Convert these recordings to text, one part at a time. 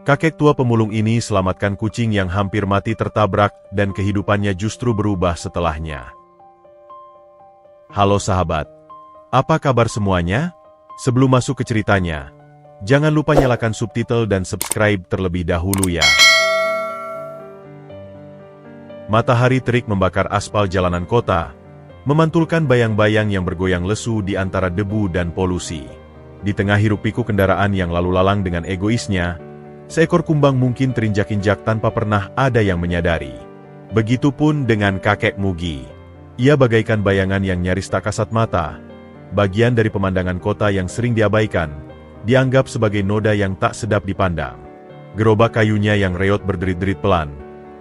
Kakek tua pemulung ini selamatkan kucing yang hampir mati tertabrak dan kehidupannya justru berubah setelahnya. Halo sahabat, apa kabar semuanya? Sebelum masuk ke ceritanya, jangan lupa nyalakan subtitle dan subscribe terlebih dahulu ya. Matahari terik membakar aspal jalanan kota, memantulkan bayang-bayang yang bergoyang lesu di antara debu dan polusi. Di tengah hiruk-pikuk kendaraan yang lalu lalang dengan egoisnya, seekor kumbang mungkin terinjak-injak tanpa pernah ada yang menyadari. Begitupun dengan kakek Mugi. Ia bagaikan bayangan yang nyaris tak kasat mata, bagian dari pemandangan kota yang sering diabaikan, dianggap sebagai noda yang tak sedap dipandang. Gerobak kayunya yang reot berderit-derit pelan,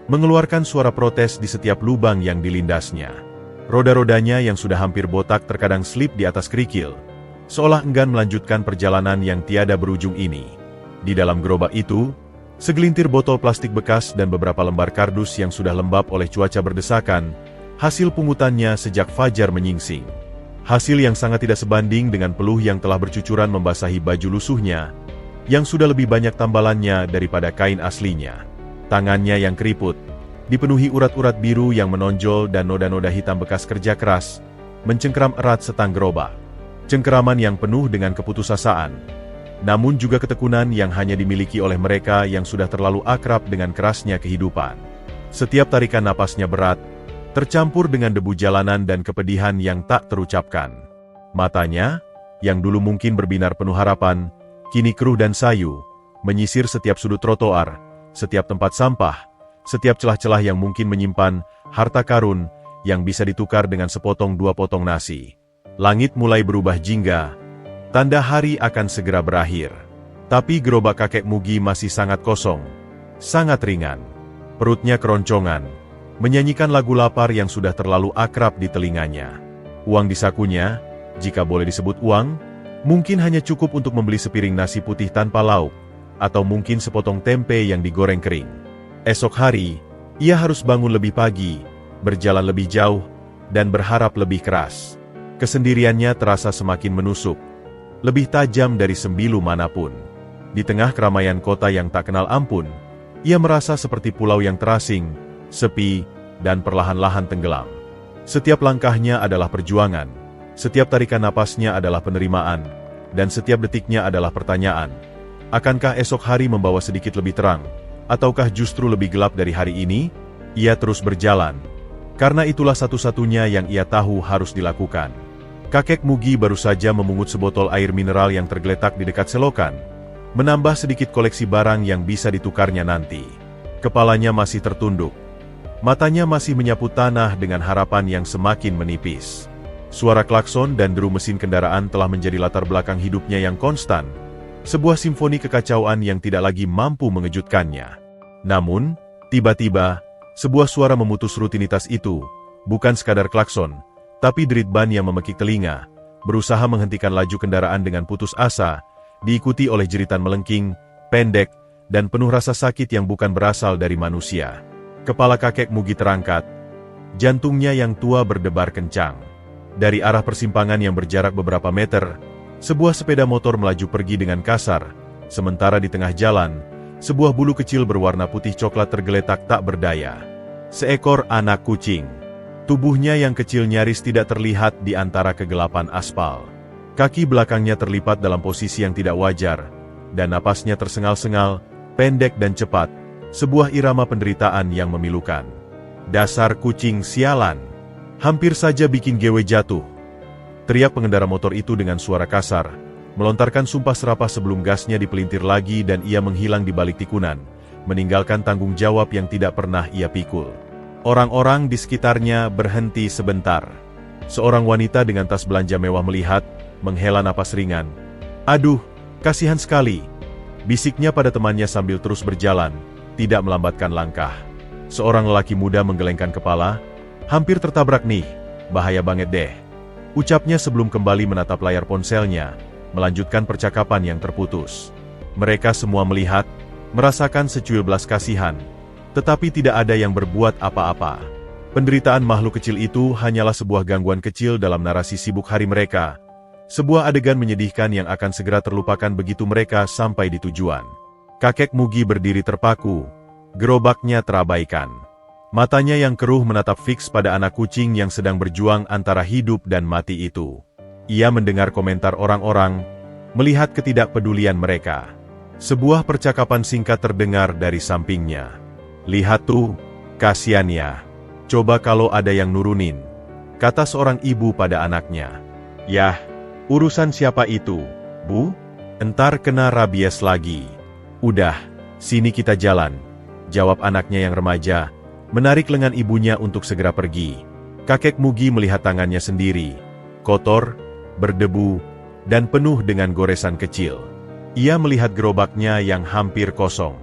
mengeluarkan suara protes di setiap lubang yang dilindasnya. Roda-rodanya yang sudah hampir botak terkadang slip di atas kerikil, seolah enggan melanjutkan perjalanan yang tiada berujung ini. Di dalam gerobak itu, segelintir botol plastik bekas dan beberapa lembar kardus yang sudah lembab oleh cuaca berdesakan, hasil pungutannya sejak fajar menyingsing. Hasil yang sangat tidak sebanding dengan peluh yang telah bercucuran membasahi baju lusuhnya, yang sudah lebih banyak tambalannya daripada kain aslinya. Tangannya yang keriput, dipenuhi urat-urat biru yang menonjol dan noda-noda hitam bekas kerja keras, mencengkeram erat setang gerobak. Cengkeraman yang penuh dengan keputusasaan, namun juga ketekunan yang hanya dimiliki oleh mereka yang sudah terlalu akrab dengan kerasnya kehidupan. Setiap tarikan napasnya berat, tercampur dengan debu jalanan dan kepedihan yang tak terucapkan. Matanya, yang dulu mungkin berbinar penuh harapan, kini keruh dan sayu, menyisir setiap sudut trotoar, setiap tempat sampah, setiap celah-celah yang mungkin menyimpan harta karun yang bisa ditukar dengan sepotong dua potong nasi. Langit mulai berubah jingga, tanda hari akan segera berakhir. Tapi gerobak kakek Mugi masih sangat kosong, sangat ringan. Perutnya keroncongan, menyanyikan lagu lapar yang sudah terlalu akrab di telinganya. Uang di sakunya, jika boleh disebut uang, mungkin hanya cukup untuk membeli sepiring nasi putih tanpa lauk, atau mungkin sepotong tempe yang digoreng kering. Esok hari, ia harus bangun lebih pagi, berjalan lebih jauh, dan berharap lebih keras. Kesendiriannya terasa semakin menusuk, lebih tajam dari sembilu manapun. Di tengah keramaian kota yang tak kenal ampun, ia merasa seperti pulau yang terasing, sepi, dan perlahan-lahan tenggelam. Setiap langkahnya adalah perjuangan, setiap tarikan napasnya adalah penerimaan, dan setiap detiknya adalah pertanyaan. Akankah esok hari membawa sedikit lebih terang, ataukah justru lebih gelap dari hari ini? Ia terus berjalan, karena itulah satu-satunya yang ia tahu harus dilakukan. Kakek Mugi baru saja memungut sebotol air mineral yang tergeletak di dekat selokan, menambah sedikit koleksi barang yang bisa ditukarnya nanti. Kepalanya masih tertunduk, matanya masih menyapu tanah dengan harapan yang semakin menipis. Suara klakson dan deru mesin kendaraan telah menjadi latar belakang hidupnya yang konstan, sebuah simfoni kekacauan yang tidak lagi mampu mengejutkannya. Namun, tiba-tiba, sebuah suara memutus rutinitas itu, bukan sekadar klakson, tapi derit ban yang memekik telinga, berusaha menghentikan laju kendaraan dengan putus asa, diikuti oleh jeritan melengking, pendek, dan penuh rasa sakit yang bukan berasal dari manusia. Kepala kakek Mugi terangkat, jantungnya yang tua berdebar kencang. Dari arah persimpangan yang berjarak beberapa meter, sebuah sepeda motor melaju pergi dengan kasar, sementara di tengah jalan, sebuah bulu kecil berwarna putih coklat tergeletak tak berdaya. Seekor anak kucing. Tubuhnya yang kecil nyaris tidak terlihat di antara kegelapan aspal. Kaki belakangnya terlipat dalam posisi yang tidak wajar, dan napasnya tersengal-sengal, pendek dan cepat, sebuah irama penderitaan yang memilukan. Dasar kucing sialan, hampir saja bikin GW jatuh. Teriak pengendara motor itu dengan suara kasar, melontarkan sumpah serapah sebelum gasnya dipelintir lagi dan ia menghilang di balik tikunan, meninggalkan tanggung jawab yang tidak pernah ia pikul. Orang-orang di sekitarnya berhenti sebentar. Seorang wanita dengan tas belanja mewah melihat, menghela napas ringan. "Aduh, kasihan sekali," bisiknya pada temannya sambil terus berjalan, tidak melambatkan langkah. Seorang lelaki muda menggelengkan kepala, "Hampir tertabrak nih, bahaya banget deh," ucapnya sebelum kembali menatap layar ponselnya, melanjutkan percakapan yang terputus. Mereka semua melihat, merasakan secuil belas kasihan, tetapi tidak ada yang berbuat apa-apa. Penderitaan makhluk kecil itu hanyalah sebuah gangguan kecil dalam narasi sibuk hari mereka, sebuah adegan menyedihkan yang akan segera terlupakan begitu mereka sampai di tujuan. Kakek Mugi berdiri terpaku, gerobaknya terabaikan. Matanya yang keruh menatap fiks pada anak kucing yang sedang berjuang antara hidup dan mati itu. Ia mendengar komentar orang-orang, melihat ketidakpedulian mereka. Sebuah percakapan singkat terdengar dari sampingnya. "Lihat tuh, kasihan ya. Coba kalau ada yang nurunin," kata seorang ibu pada anaknya. "Yah, urusan siapa itu, Bu? Entar kena rabies lagi." "Udah, sini kita jalan," jawab anaknya yang remaja, menarik lengan ibunya untuk segera pergi. Kakek Mugi melihat tangannya sendiri, kotor, berdebu, dan penuh dengan goresan kecil. Ia melihat gerobaknya yang hampir kosong.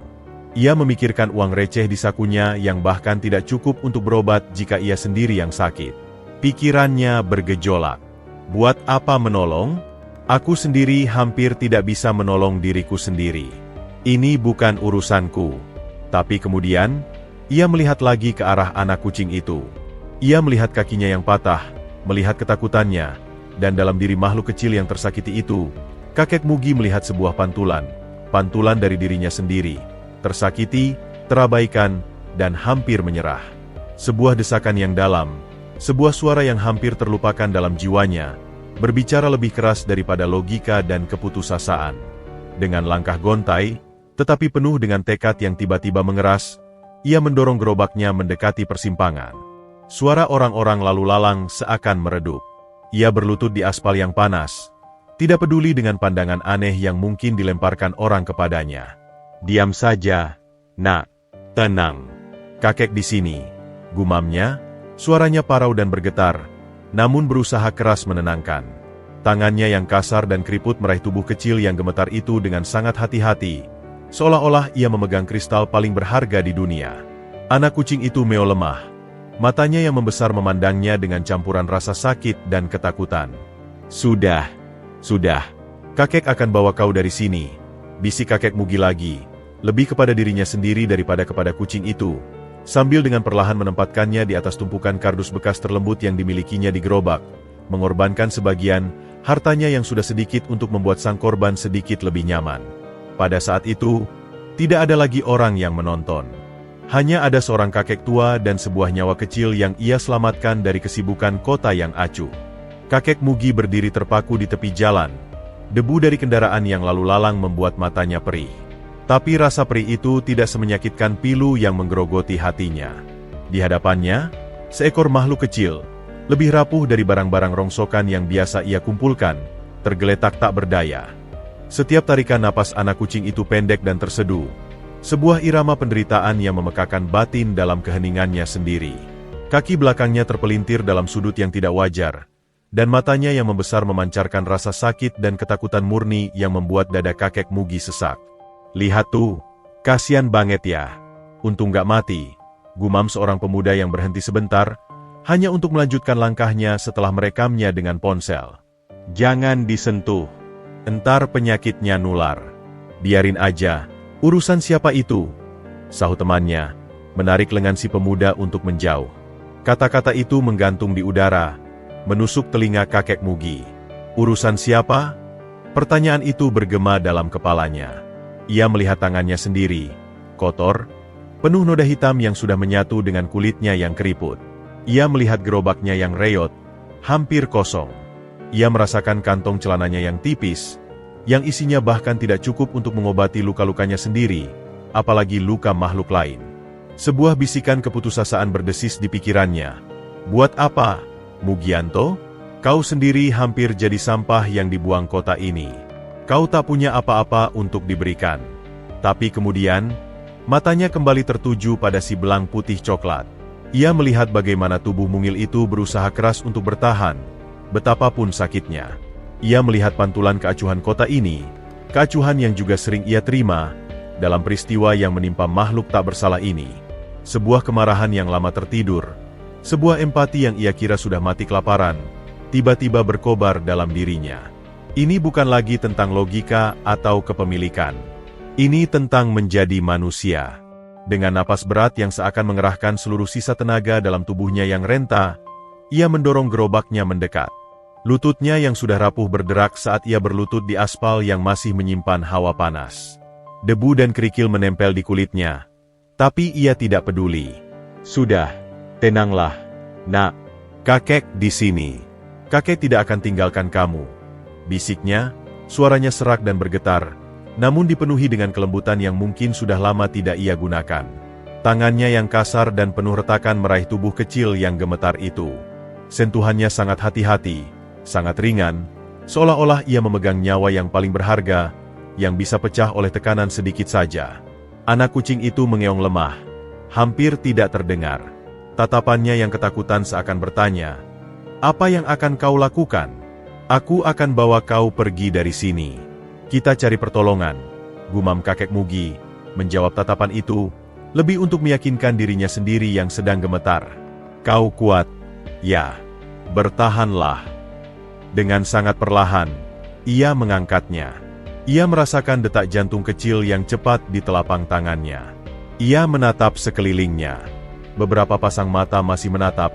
Ia memikirkan uang receh di sakunya yang bahkan tidak cukup untuk berobat jika ia sendiri yang sakit. Pikirannya bergejolak. Buat apa menolong? Aku sendiri hampir tidak bisa menolong diriku sendiri. Ini bukan urusanku. Tapi kemudian, ia melihat lagi ke arah anak kucing itu. Ia melihat kakinya yang patah, melihat ketakutannya, dan dalam diri makhluk kecil yang tersakiti itu, kakek Mugi melihat sebuah pantulan dari dirinya sendiri, tersakiti, terabaikan, dan hampir menyerah. Sebuah desakan yang dalam, sebuah suara yang hampir terlupakan dalam jiwanya, berbicara lebih keras daripada logika dan keputusasaan. Dengan langkah gontai, tetapi penuh dengan tekad yang tiba-tiba mengeras, ia mendorong gerobaknya mendekati persimpangan. Suara orang-orang lalu lalang seakan meredup. Ia berlutut di aspal yang panas, tidak peduli dengan pandangan aneh yang mungkin dilemparkan orang kepadanya. "Diam saja, Nak. Tenang. Kakek di sini," gumamnya, suaranya parau dan bergetar, namun berusaha keras menenangkan. Tangannya yang kasar dan keriput meraih tubuh kecil yang gemetar itu dengan sangat hati-hati, seolah-olah ia memegang kristal paling berharga di dunia. Anak kucing itu meo lemah. Matanya yang membesar memandangnya dengan campuran rasa sakit dan ketakutan. Sudah. Kakek akan bawa kau dari sini," bisik kakek Mugi lagi, lebih kepada dirinya sendiri daripada kepada kucing itu, sambil dengan perlahan menempatkannya di atas tumpukan kardus bekas terlembut yang dimilikinya di gerobak, mengorbankan sebagian hartanya yang sudah sedikit untuk membuat sang korban sedikit lebih nyaman. Pada saat itu, tidak ada lagi orang yang menonton. Hanya ada seorang kakek tua dan sebuah nyawa kecil yang ia selamatkan dari kesibukan kota yang acuh. Kakek Mugi berdiri terpaku di tepi jalan. Debu dari kendaraan yang lalu lalang membuat matanya perih. Tapi rasa perih itu tidak semenyakitkan pilu yang menggerogoti hatinya. Di hadapannya, seekor makhluk kecil, lebih rapuh dari barang-barang rongsokan yang biasa ia kumpulkan, tergeletak tak berdaya. Setiap tarikan napas anak kucing itu pendek dan terseduh. Sebuah irama penderitaan yang memekakan batin dalam keheningannya sendiri. Kaki belakangnya terpelintir dalam sudut yang tidak wajar, dan matanya yang membesar memancarkan rasa sakit dan ketakutan murni yang membuat dada kakek Mugi sesak. "Lihat tuh, kasihan banget ya. Untung gak mati," gumam seorang pemuda yang berhenti sebentar, hanya untuk melanjutkan langkahnya setelah merekamnya dengan ponsel. "Jangan disentuh, entar penyakitnya nular." "Biarin aja. Urusan siapa itu?" sahut temannya, menarik lengan si pemuda untuk menjauh. Kata-kata itu menggantung di udara, menusuk telinga kakek Mugi. "Urusan siapa?" Pertanyaan itu bergema dalam kepalanya. Ia melihat tangannya sendiri, kotor, penuh noda hitam yang sudah menyatu dengan kulitnya yang keriput. Ia melihat gerobaknya yang reot, hampir kosong. Ia merasakan kantong celananya yang tipis, yang isinya bahkan tidak cukup untuk mengobati luka-lukanya sendiri, apalagi luka makhluk lain. Sebuah bisikan keputusasaan berdesis di pikirannya. "Buat apa, Mugianto? Kau sendiri hampir jadi sampah yang dibuang kota ini. Kau tak punya apa-apa untuk diberikan." Tapi kemudian, matanya kembali tertuju pada si belang putih coklat. Ia melihat bagaimana tubuh mungil itu berusaha keras untuk bertahan, betapapun sakitnya. Ia melihat pantulan keacuhan kota ini, keacuhan yang juga sering ia terima dalam peristiwa yang menimpa makhluk tak bersalah ini. Sebuah kemarahan yang lama tertidur, sebuah empati yang ia kira sudah mati kelaparan, tiba-tiba berkobar dalam dirinya. Ini bukan lagi tentang logika atau kepemilikan. Ini tentang menjadi manusia. Dengan napas berat yang seakan mengerahkan seluruh sisa tenaga dalam tubuhnya yang renta, ia mendorong gerobaknya mendekat. Lututnya yang sudah rapuh berderak saat ia berlutut di aspal yang masih menyimpan hawa panas. Debu dan kerikil menempel di kulitnya. Tapi ia tidak peduli. Sudah, tenanglah, nak. Kakek di sini. Kakek tidak akan tinggalkan kamu. Bisiknya, suaranya serak dan bergetar, namun dipenuhi dengan kelembutan yang mungkin sudah lama tidak ia gunakan. Tangannya yang kasar dan penuh retakan meraih tubuh kecil yang gemetar itu. Sentuhannya sangat hati-hati, sangat ringan, seolah-olah ia memegang nyawa yang paling berharga, yang bisa pecah oleh tekanan sedikit saja. Anak kucing itu mengeong lemah, hampir tidak terdengar. Tatapannya yang ketakutan seakan bertanya, "Apa yang akan kau lakukan?" "Aku akan bawa kau pergi dari sini. Kita cari pertolongan," gumam kakek Mugi, menjawab tatapan itu, lebih untuk meyakinkan dirinya sendiri yang sedang gemetar. "Kau kuat, ya. Bertahanlah." Dengan sangat perlahan, ia mengangkatnya. Ia merasakan detak jantung kecil yang cepat di telapang tangannya. Ia menatap sekelilingnya. Beberapa pasang mata masih menatap,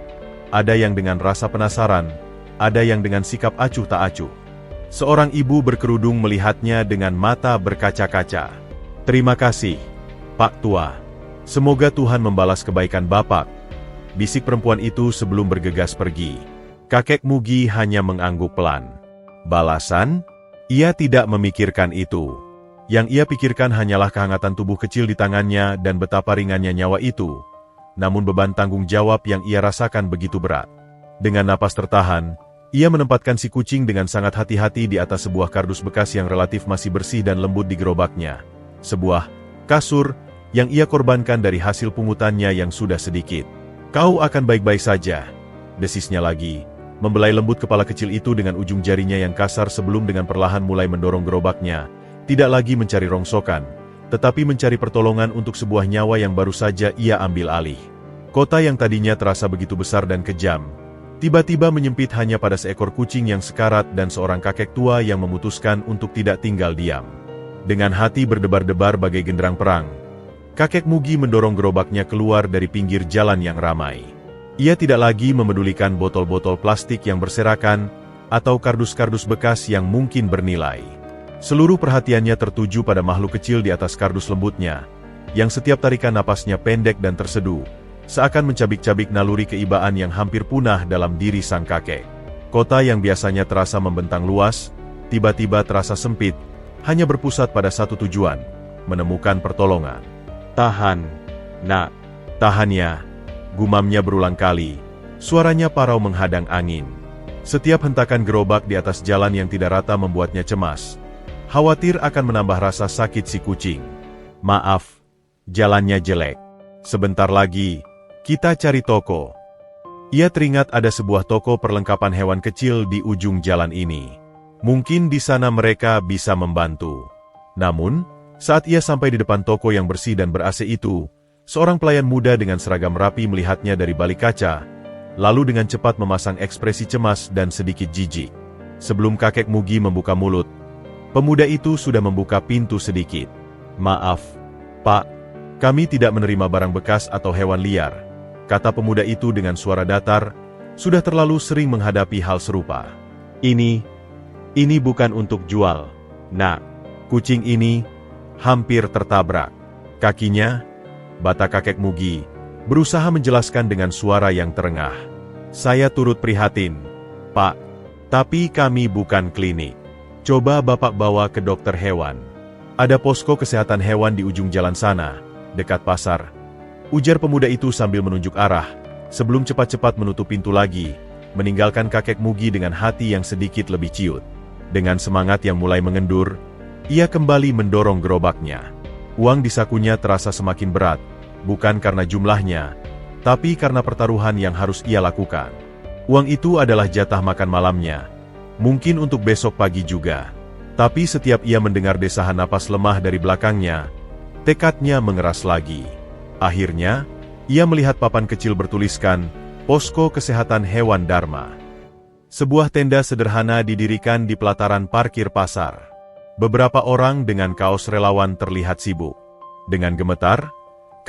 ada yang dengan rasa penasaran, ada yang dengan sikap acuh tak acuh. Seorang ibu berkerudung melihatnya dengan mata berkaca-kaca. "Terima kasih, Pak Tua. Semoga Tuhan membalas kebaikan Bapak," bisik perempuan itu sebelum bergegas pergi. Kakek Mugi hanya mengangguk pelan. Balasan? Ia tidak memikirkan itu. Yang ia pikirkan hanyalah kehangatan tubuh kecil di tangannya dan betapa ringannya nyawa itu. Namun beban tanggung jawab yang ia rasakan begitu berat. Dengan napas tertahan, ia menempatkan si kucing dengan sangat hati-hati di atas sebuah kardus bekas yang relatif masih bersih dan lembut di gerobaknya. Sebuah kasur yang ia korbankan dari hasil pungutannya yang sudah sedikit. "Kau akan baik-baik saja," desisnya lagi, membelai lembut kepala kecil itu dengan ujung jarinya yang kasar sebelum dengan perlahan mulai mendorong gerobaknya, tidak lagi mencari rongsokan, tetapi mencari pertolongan untuk sebuah nyawa yang baru saja ia ambil alih. Kota yang tadinya terasa begitu besar dan kejam, tiba-tiba menyempit hanya pada seekor kucing yang sekarat dan seorang kakek tua yang memutuskan untuk tidak tinggal diam. Dengan hati berdebar-debar bagai genderang perang, kakek Mugi mendorong gerobaknya keluar dari pinggir jalan yang ramai. Ia tidak lagi memedulikan botol-botol plastik yang berserakan atau kardus-kardus bekas yang mungkin bernilai. Seluruh perhatiannya tertuju pada makhluk kecil di atas kardus lembutnya, yang setiap tarikan napasnya pendek dan terseduh, seakan mencabik-cabik naluri keibaan yang hampir punah dalam diri sang kakek. Kota yang biasanya terasa membentang luas, tiba-tiba terasa sempit, hanya berpusat pada satu tujuan, menemukan pertolongan. "Tahan, nak. Tahan ya," gumamnya berulang kali, suaranya parau menghadang angin. Setiap hentakan gerobak di atas jalan yang tidak rata membuatnya cemas. Khawatir akan menambah rasa sakit si kucing. "Maaf, jalannya jelek. Sebentar lagi, kita cari toko." Ia teringat ada sebuah toko perlengkapan hewan kecil di ujung jalan ini. Mungkin di sana mereka bisa membantu. Namun, saat ia sampai di depan toko yang bersih dan ber-AC itu, seorang pelayan muda dengan seragam rapi melihatnya dari balik kaca, lalu dengan cepat memasang ekspresi cemas dan sedikit jijik. Sebelum kakek Mugi membuka mulut, pemuda itu sudah membuka pintu sedikit. "Maaf, Pak, kami tidak menerima barang bekas atau hewan liar," kata pemuda itu dengan suara datar, sudah terlalu sering menghadapi hal serupa. Ini bukan untuk jual, nak. Kucing ini hampir tertabrak kakinya," bata kakek Mugi, berusaha menjelaskan dengan suara yang terengah. "Saya turut prihatin, Pak, tapi kami bukan klinik. Coba Bapak bawa ke dokter hewan. Ada posko kesehatan hewan di ujung jalan sana, dekat pasar," ujar pemuda itu sambil menunjuk arah, sebelum cepat-cepat menutup pintu lagi, meninggalkan kakek Mugi dengan hati yang sedikit lebih ciut. Dengan semangat yang mulai mengendur, ia kembali mendorong gerobaknya. Uang di sakunya terasa semakin berat, bukan karena jumlahnya, tapi karena pertaruhan yang harus ia lakukan. Uang itu adalah jatah makan malamnya, mungkin untuk besok pagi juga. Tapi setiap ia mendengar desahan napas lemah dari belakangnya, tekadnya mengeras lagi. Akhirnya, ia melihat papan kecil bertuliskan, "Posko Kesehatan Hewan Dharma." Sebuah tenda sederhana didirikan di pelataran parkir pasar. Beberapa orang dengan kaos relawan terlihat sibuk. Dengan gemetar,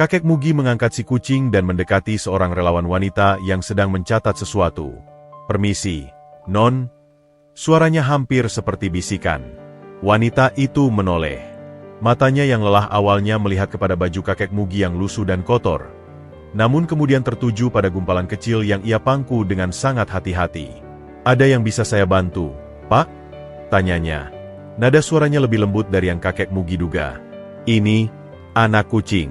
kakek Mugi mengangkat si kucing dan mendekati seorang relawan wanita yang sedang mencatat sesuatu. "Permisi, Non." Suaranya hampir seperti bisikan. Wanita itu menoleh. Matanya yang lelah awalnya melihat kepada baju kakek Mugi yang lusuh dan kotor, namun kemudian tertuju pada gumpalan kecil yang ia pangku dengan sangat hati-hati. "Ada yang bisa saya bantu, Pak?" tanyanya. Nada suaranya lebih lembut dari yang kakek Mugi duga. "Ini, anak kucing.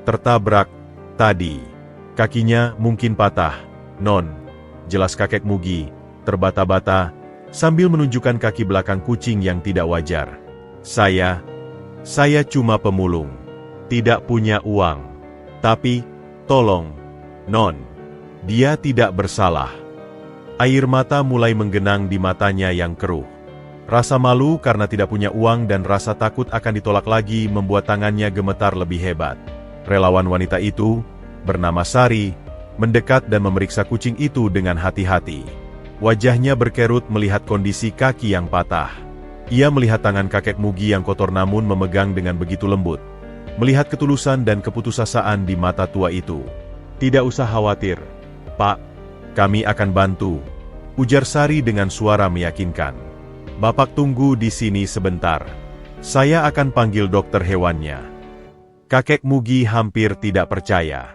Tertabrak, tadi. Kakinya mungkin patah, Non," jelas kakek Mugi, terbata-bata, sambil menunjukkan kaki belakang kucing yang tidak wajar. Saya cuma pemulung. Tidak punya uang. Tapi, tolong, Non. Dia tidak bersalah." Air mata mulai menggenang di matanya yang keruh. Rasa malu karena tidak punya uang dan rasa takut akan ditolak lagi membuat tangannya gemetar lebih hebat. Relawan wanita itu, bernama Sari, mendekat dan memeriksa kucing itu dengan hati-hati. Wajahnya berkerut melihat kondisi kaki yang patah. Ia melihat tangan kakek Mugi yang kotor namun memegang dengan begitu lembut. Melihat ketulusan dan keputusasaan di mata tua itu. "Tidak usah khawatir, Pak. Kami akan bantu," ujar Sari dengan suara meyakinkan. "Bapak tunggu di sini sebentar. Saya akan panggil dokter hewannya." Kakek Mugi hampir tidak percaya.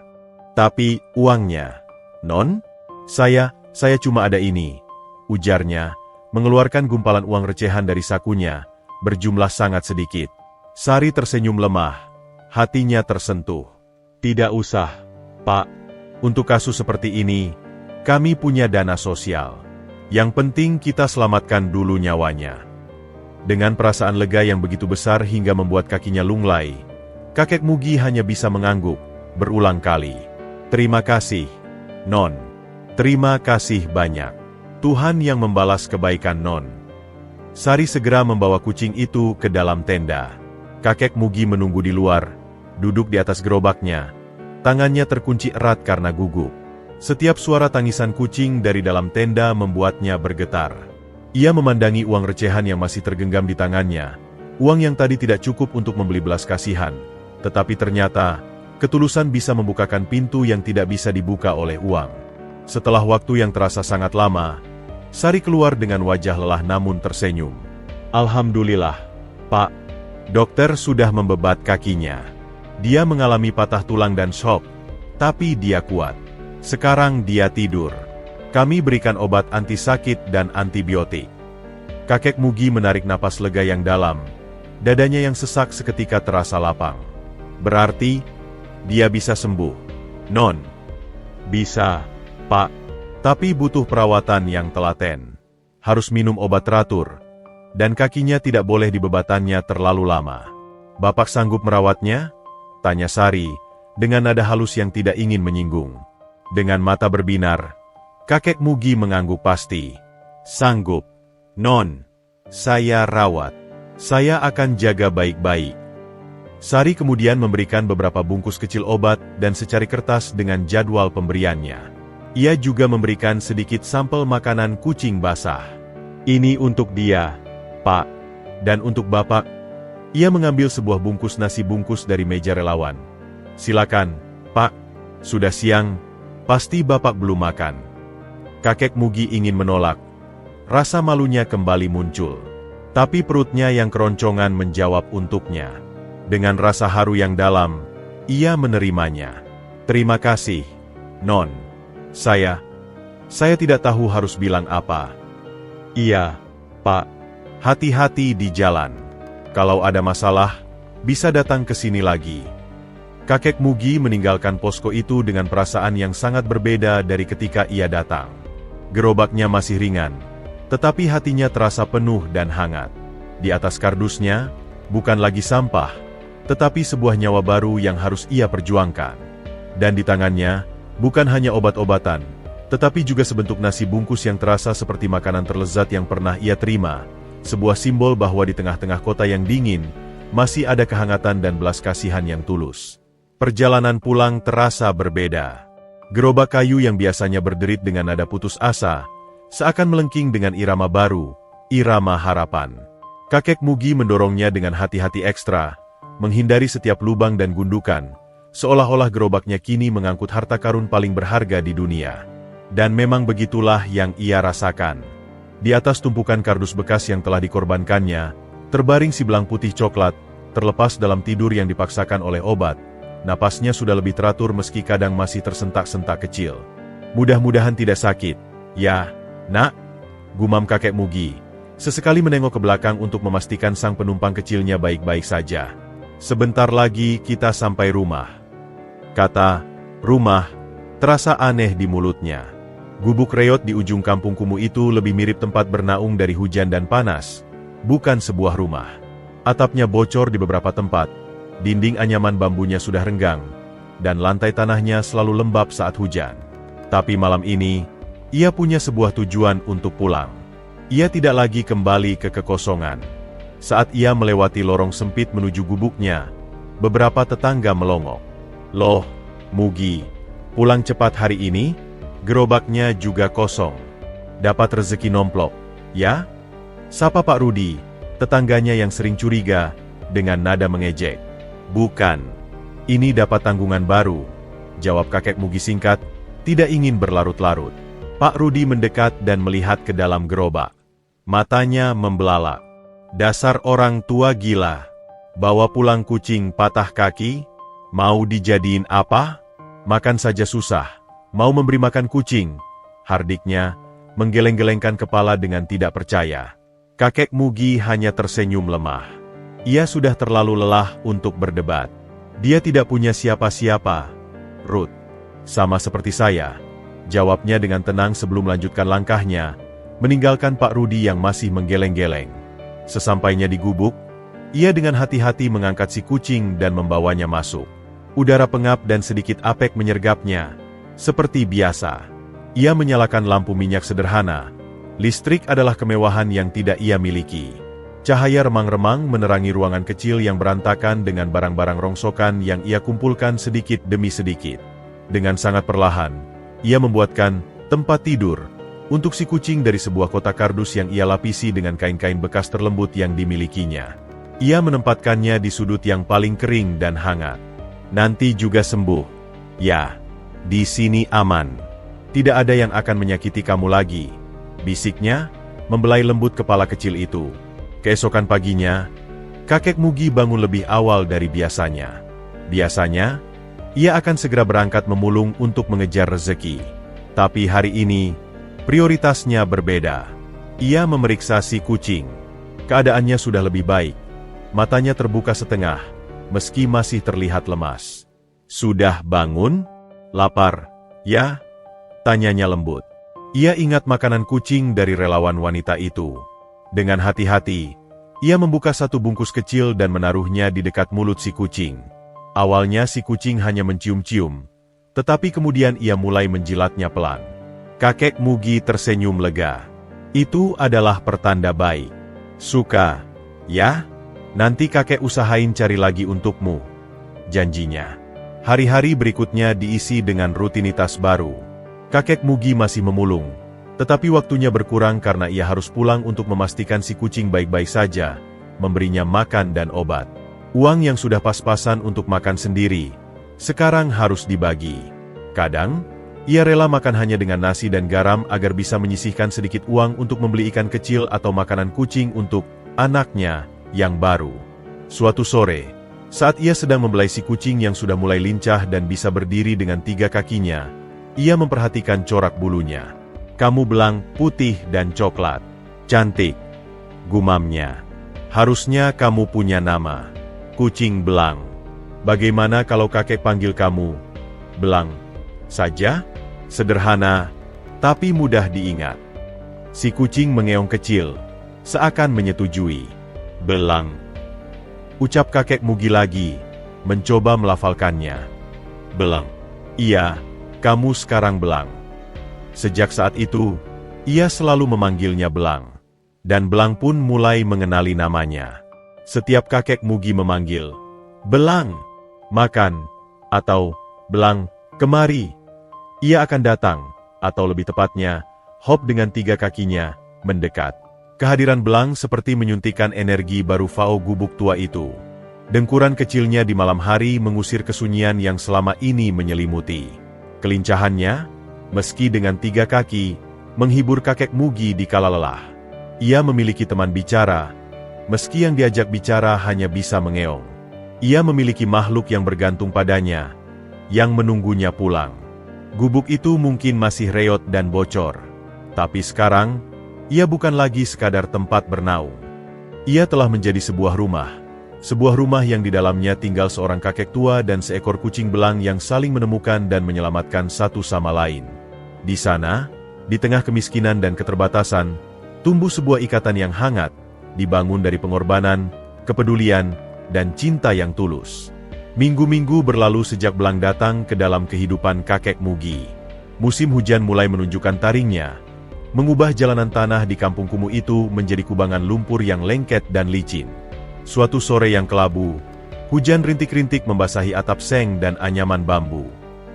"Tapi uangnya, Non? Saya cuma ada ini," ujarnya, mengeluarkan gumpalan uang recehan dari sakunya, berjumlah sangat sedikit. Sari tersenyum lemah, hatinya tersentuh. "Tidak usah, Pak. Untuk kasus seperti ini, kami punya dana sosial. Yang penting kita selamatkan dulu nyawanya." Dengan perasaan lega yang begitu besar hingga membuat kakinya lunglai, kakek Mugi hanya bisa mengangguk, berulang kali. "Terima kasih, Non. Terima kasih banyak. Tuhan yang membalas kebaikan Non." Sari segera membawa kucing itu ke dalam tenda. Kakek Mugi menunggu di luar, duduk di atas gerobaknya. Tangannya terkunci erat karena gugup. Setiap suara tangisan kucing dari dalam tenda membuatnya bergetar. Ia memandangi uang recehan yang masih tergenggam di tangannya. Uang yang tadi tidak cukup untuk membeli belas kasihan. Tetapi ternyata, ketulusan bisa membukakan pintu yang tidak bisa dibuka oleh uang. Setelah waktu yang terasa sangat lama, Sari keluar dengan wajah lelah namun tersenyum. "Alhamdulillah, Pak. Dokter sudah membebat kakinya. Dia mengalami patah tulang dan shock, tapi dia kuat. Sekarang dia tidur. Kami berikan obat anti sakit dan antibiotik." Kakek Mugi menarik napas lega yang dalam. Dadanya yang sesak seketika terasa lapang. "Berarti, dia bisa sembuh, Non?" "Bisa, Pak. Tapi butuh perawatan yang telaten. Harus minum obat teratur. Dan kakinya tidak boleh dibebatannya terlalu lama." "Bapak sanggup merawatnya?" tanya Sari, dengan nada halus yang tidak ingin menyinggung. Dengan mata berbinar, kakek Mugi mengangguk pasti. "Sanggup, Non. Saya rawat. Saya akan jaga baik-baik." Sari kemudian memberikan beberapa bungkus kecil obat dan secari kertas dengan jadwal pemberiannya. Ia juga memberikan sedikit sampel makanan kucing basah. "Ini untuk dia, Pak. Dan untuk Bapak." Ia mengambil sebuah bungkus nasi bungkus dari meja relawan. "Silakan, Pak. Sudah siang, pasti Bapak belum makan." Kakek Mugi ingin menolak. Rasa malunya kembali muncul. Tapi perutnya yang keroncongan menjawab untuknya. Dengan rasa haru yang dalam, ia menerimanya. "Terima kasih, Non. Saya tidak tahu harus bilang apa." "Iya, Pak. Hati-hati di jalan. Kalau ada masalah, bisa datang ke sini lagi." Kakek Mugi meninggalkan posko itu dengan perasaan yang sangat berbeda dari ketika ia datang. Gerobaknya masih ringan, tetapi hatinya terasa penuh dan hangat. Di atas kardusnya, bukan lagi sampah, tetapi sebuah nyawa baru yang harus ia perjuangkan. Dan di tangannya, bukan hanya obat-obatan, tetapi juga sebentuk nasi bungkus yang terasa seperti makanan terlezat yang pernah ia terima, sebuah simbol bahwa di tengah-tengah kota yang dingin, masih ada kehangatan dan belas kasihan yang tulus. Perjalanan pulang terasa berbeda. Gerobak kayu yang biasanya berderit dengan nada putus asa, seakan melengking dengan irama baru, irama harapan. Kakek Mugi mendorongnya dengan hati-hati ekstra, menghindari setiap lubang dan gundukan, seolah-olah gerobaknya kini mengangkut harta karun paling berharga di dunia. Dan memang begitulah yang ia rasakan. Di atas tumpukan kardus bekas yang telah dikorbankannya, terbaring si belang putih coklat, terlepas dalam tidur yang dipaksakan oleh obat, napasnya sudah lebih teratur meski kadang masih tersentak-sentak kecil. Mudah-mudahan tidak sakit. Ya, nak, gumam kakek Mugi. Sesekali menengok ke belakang untuk memastikan sang penumpang kecilnya baik-baik saja. Sebentar lagi kita sampai rumah. Kata, rumah, terasa aneh di mulutnya. Gubuk reot di ujung kampung kumuh itu lebih mirip tempat bernaung dari hujan dan panas, bukan sebuah rumah. Atapnya bocor di beberapa tempat, dinding anyaman bambunya sudah renggang, dan lantai tanahnya selalu lembab saat hujan. Tapi malam ini, ia punya sebuah tujuan untuk pulang. Ia tidak lagi kembali ke kekosongan. Saat ia melewati lorong sempit menuju gubuknya, beberapa tetangga melongok. Loh, Mugi, pulang cepat hari ini? Gerobaknya juga kosong. Dapat rezeki nomplok, ya? Sapa Pak Rudi, tetangganya yang sering curiga, dengan nada mengejek. Bukan, ini dapat tanggungan baru, jawab kakek Mugi singkat, tidak ingin berlarut-larut. Pak Rudi mendekat dan melihat ke dalam gerobak. Matanya membelalak. Dasar orang tua gila. Bawa pulang kucing patah kaki? Mau dijadiin apa? Makan saja susah. Mau memberi makan kucing? Hardiknya, menggeleng-gelengkan kepala dengan tidak percaya. Kakek Mugi hanya tersenyum lemah. Ia sudah terlalu lelah untuk berdebat. Dia tidak punya siapa-siapa. Ruth. Sama seperti saya. Jawabnya dengan tenang sebelum melanjutkan langkahnya, meninggalkan Pak Rudi yang masih menggeleng-geleng. Sesampainya di gubuk, ia dengan hati-hati mengangkat si kucing dan membawanya masuk. Udara pengap dan sedikit apek menyergapnya. Seperti biasa, ia menyalakan lampu minyak sederhana. Listrik adalah kemewahan yang tidak ia miliki. Cahaya remang-remang menerangi ruangan kecil yang berantakan dengan barang-barang rongsokan yang ia kumpulkan sedikit demi sedikit. Dengan sangat perlahan, ia membuatkan tempat tidur untuk si kucing dari sebuah kotak kardus yang ia lapisi dengan kain-kain bekas terlembut yang dimilikinya. Ia menempatkannya di sudut yang paling kering dan hangat. Nanti juga sembuh. Ya, di sini aman. Tidak ada yang akan menyakiti kamu lagi, bisiknya, membelai lembut kepala kecil itu. Keesokan paginya, kakek Mugi bangun lebih awal dari biasanya. Biasanya, ia akan segera berangkat memulung untuk mengejar rezeki. Tapi hari ini, prioritasnya berbeda. Ia memeriksa si kucing. Keadaannya sudah lebih baik. Matanya terbuka setengah, meski masih terlihat lemas. Sudah bangun? Lapar, ya? Tanyanya lembut. Ia ingat makanan kucing dari relawan wanita itu. Dengan hati-hati, ia membuka satu bungkus kecil dan menaruhnya di dekat mulut si kucing. Awalnya si kucing hanya mencium-cium, tetapi kemudian ia mulai menjilatnya pelan. Kakek Mugi tersenyum lega. Itu adalah pertanda baik. Suka, ya? Nanti kakek usahain cari lagi untukmu. Janjinya. Hari-hari berikutnya diisi dengan rutinitas baru. Kakek Mugi masih memulung, tetapi waktunya berkurang karena ia harus pulang untuk memastikan si kucing baik-baik saja, memberinya makan dan obat. Uang yang sudah pas-pasan untuk makan sendiri, sekarang harus dibagi. Kadang, ia rela makan hanya dengan nasi dan garam agar bisa menyisihkan sedikit uang untuk membeli ikan kecil atau makanan kucing untuk anaknya yang baru. Suatu sore, saat ia sedang membelai si kucing yang sudah mulai lincah dan bisa berdiri dengan 3 kakinya, ia memperhatikan corak bulunya. Kamu belang putih dan coklat. Cantik, gumamnya. Harusnya kamu punya nama. Kucing belang. Bagaimana kalau kakek panggil kamu Belang saja? Sederhana, tapi mudah diingat. Si kucing mengeong kecil, seakan menyetujui. Belang. Ucap kakek Mugi lagi, mencoba melafalkannya. Belang. Iya, kamu sekarang Belang. Sejak saat itu, ia selalu memanggilnya Belang. Dan Belang pun mulai mengenali namanya. Setiap kakek Mugi memanggil, Belang, makan, atau Belang, kemari. Ia akan datang, atau lebih tepatnya, hop dengan 3 kakinya, mendekat. Kehadiran Belang seperti menyuntikkan energi baru Fao gubuk tua itu. Dengkuran kecilnya di malam hari mengusir kesunyian yang selama ini menyelimuti. Kelincahannya, meski dengan 3 kaki, menghibur kakek Mugi di kala lelah. Ia memiliki teman bicara, Meski yang diajak bicara hanya bisa mengeong. Ia memiliki makhluk yang bergantung padanya, yang menunggunya pulang. Gubuk itu mungkin masih reot dan bocor. Tapi sekarang, ia bukan lagi sekadar tempat bernaung. Ia telah menjadi sebuah rumah. Sebuah rumah yang di dalamnya tinggal seorang kakek tua dan seekor kucing belang yang saling menemukan dan menyelamatkan satu sama lain. Di sana, di tengah kemiskinan dan keterbatasan, tumbuh sebuah ikatan yang hangat, dibangun dari pengorbanan, kepedulian, dan cinta yang tulus. Minggu-minggu berlalu sejak belang datang ke dalam kehidupan kakek Mugi. Musim hujan mulai menunjukkan taringnya, mengubah jalanan tanah di kampung kumuh itu menjadi kubangan lumpur yang lengket dan licin. Suatu sore yang kelabu, hujan rintik-rintik membasahi atap seng dan anyaman bambu.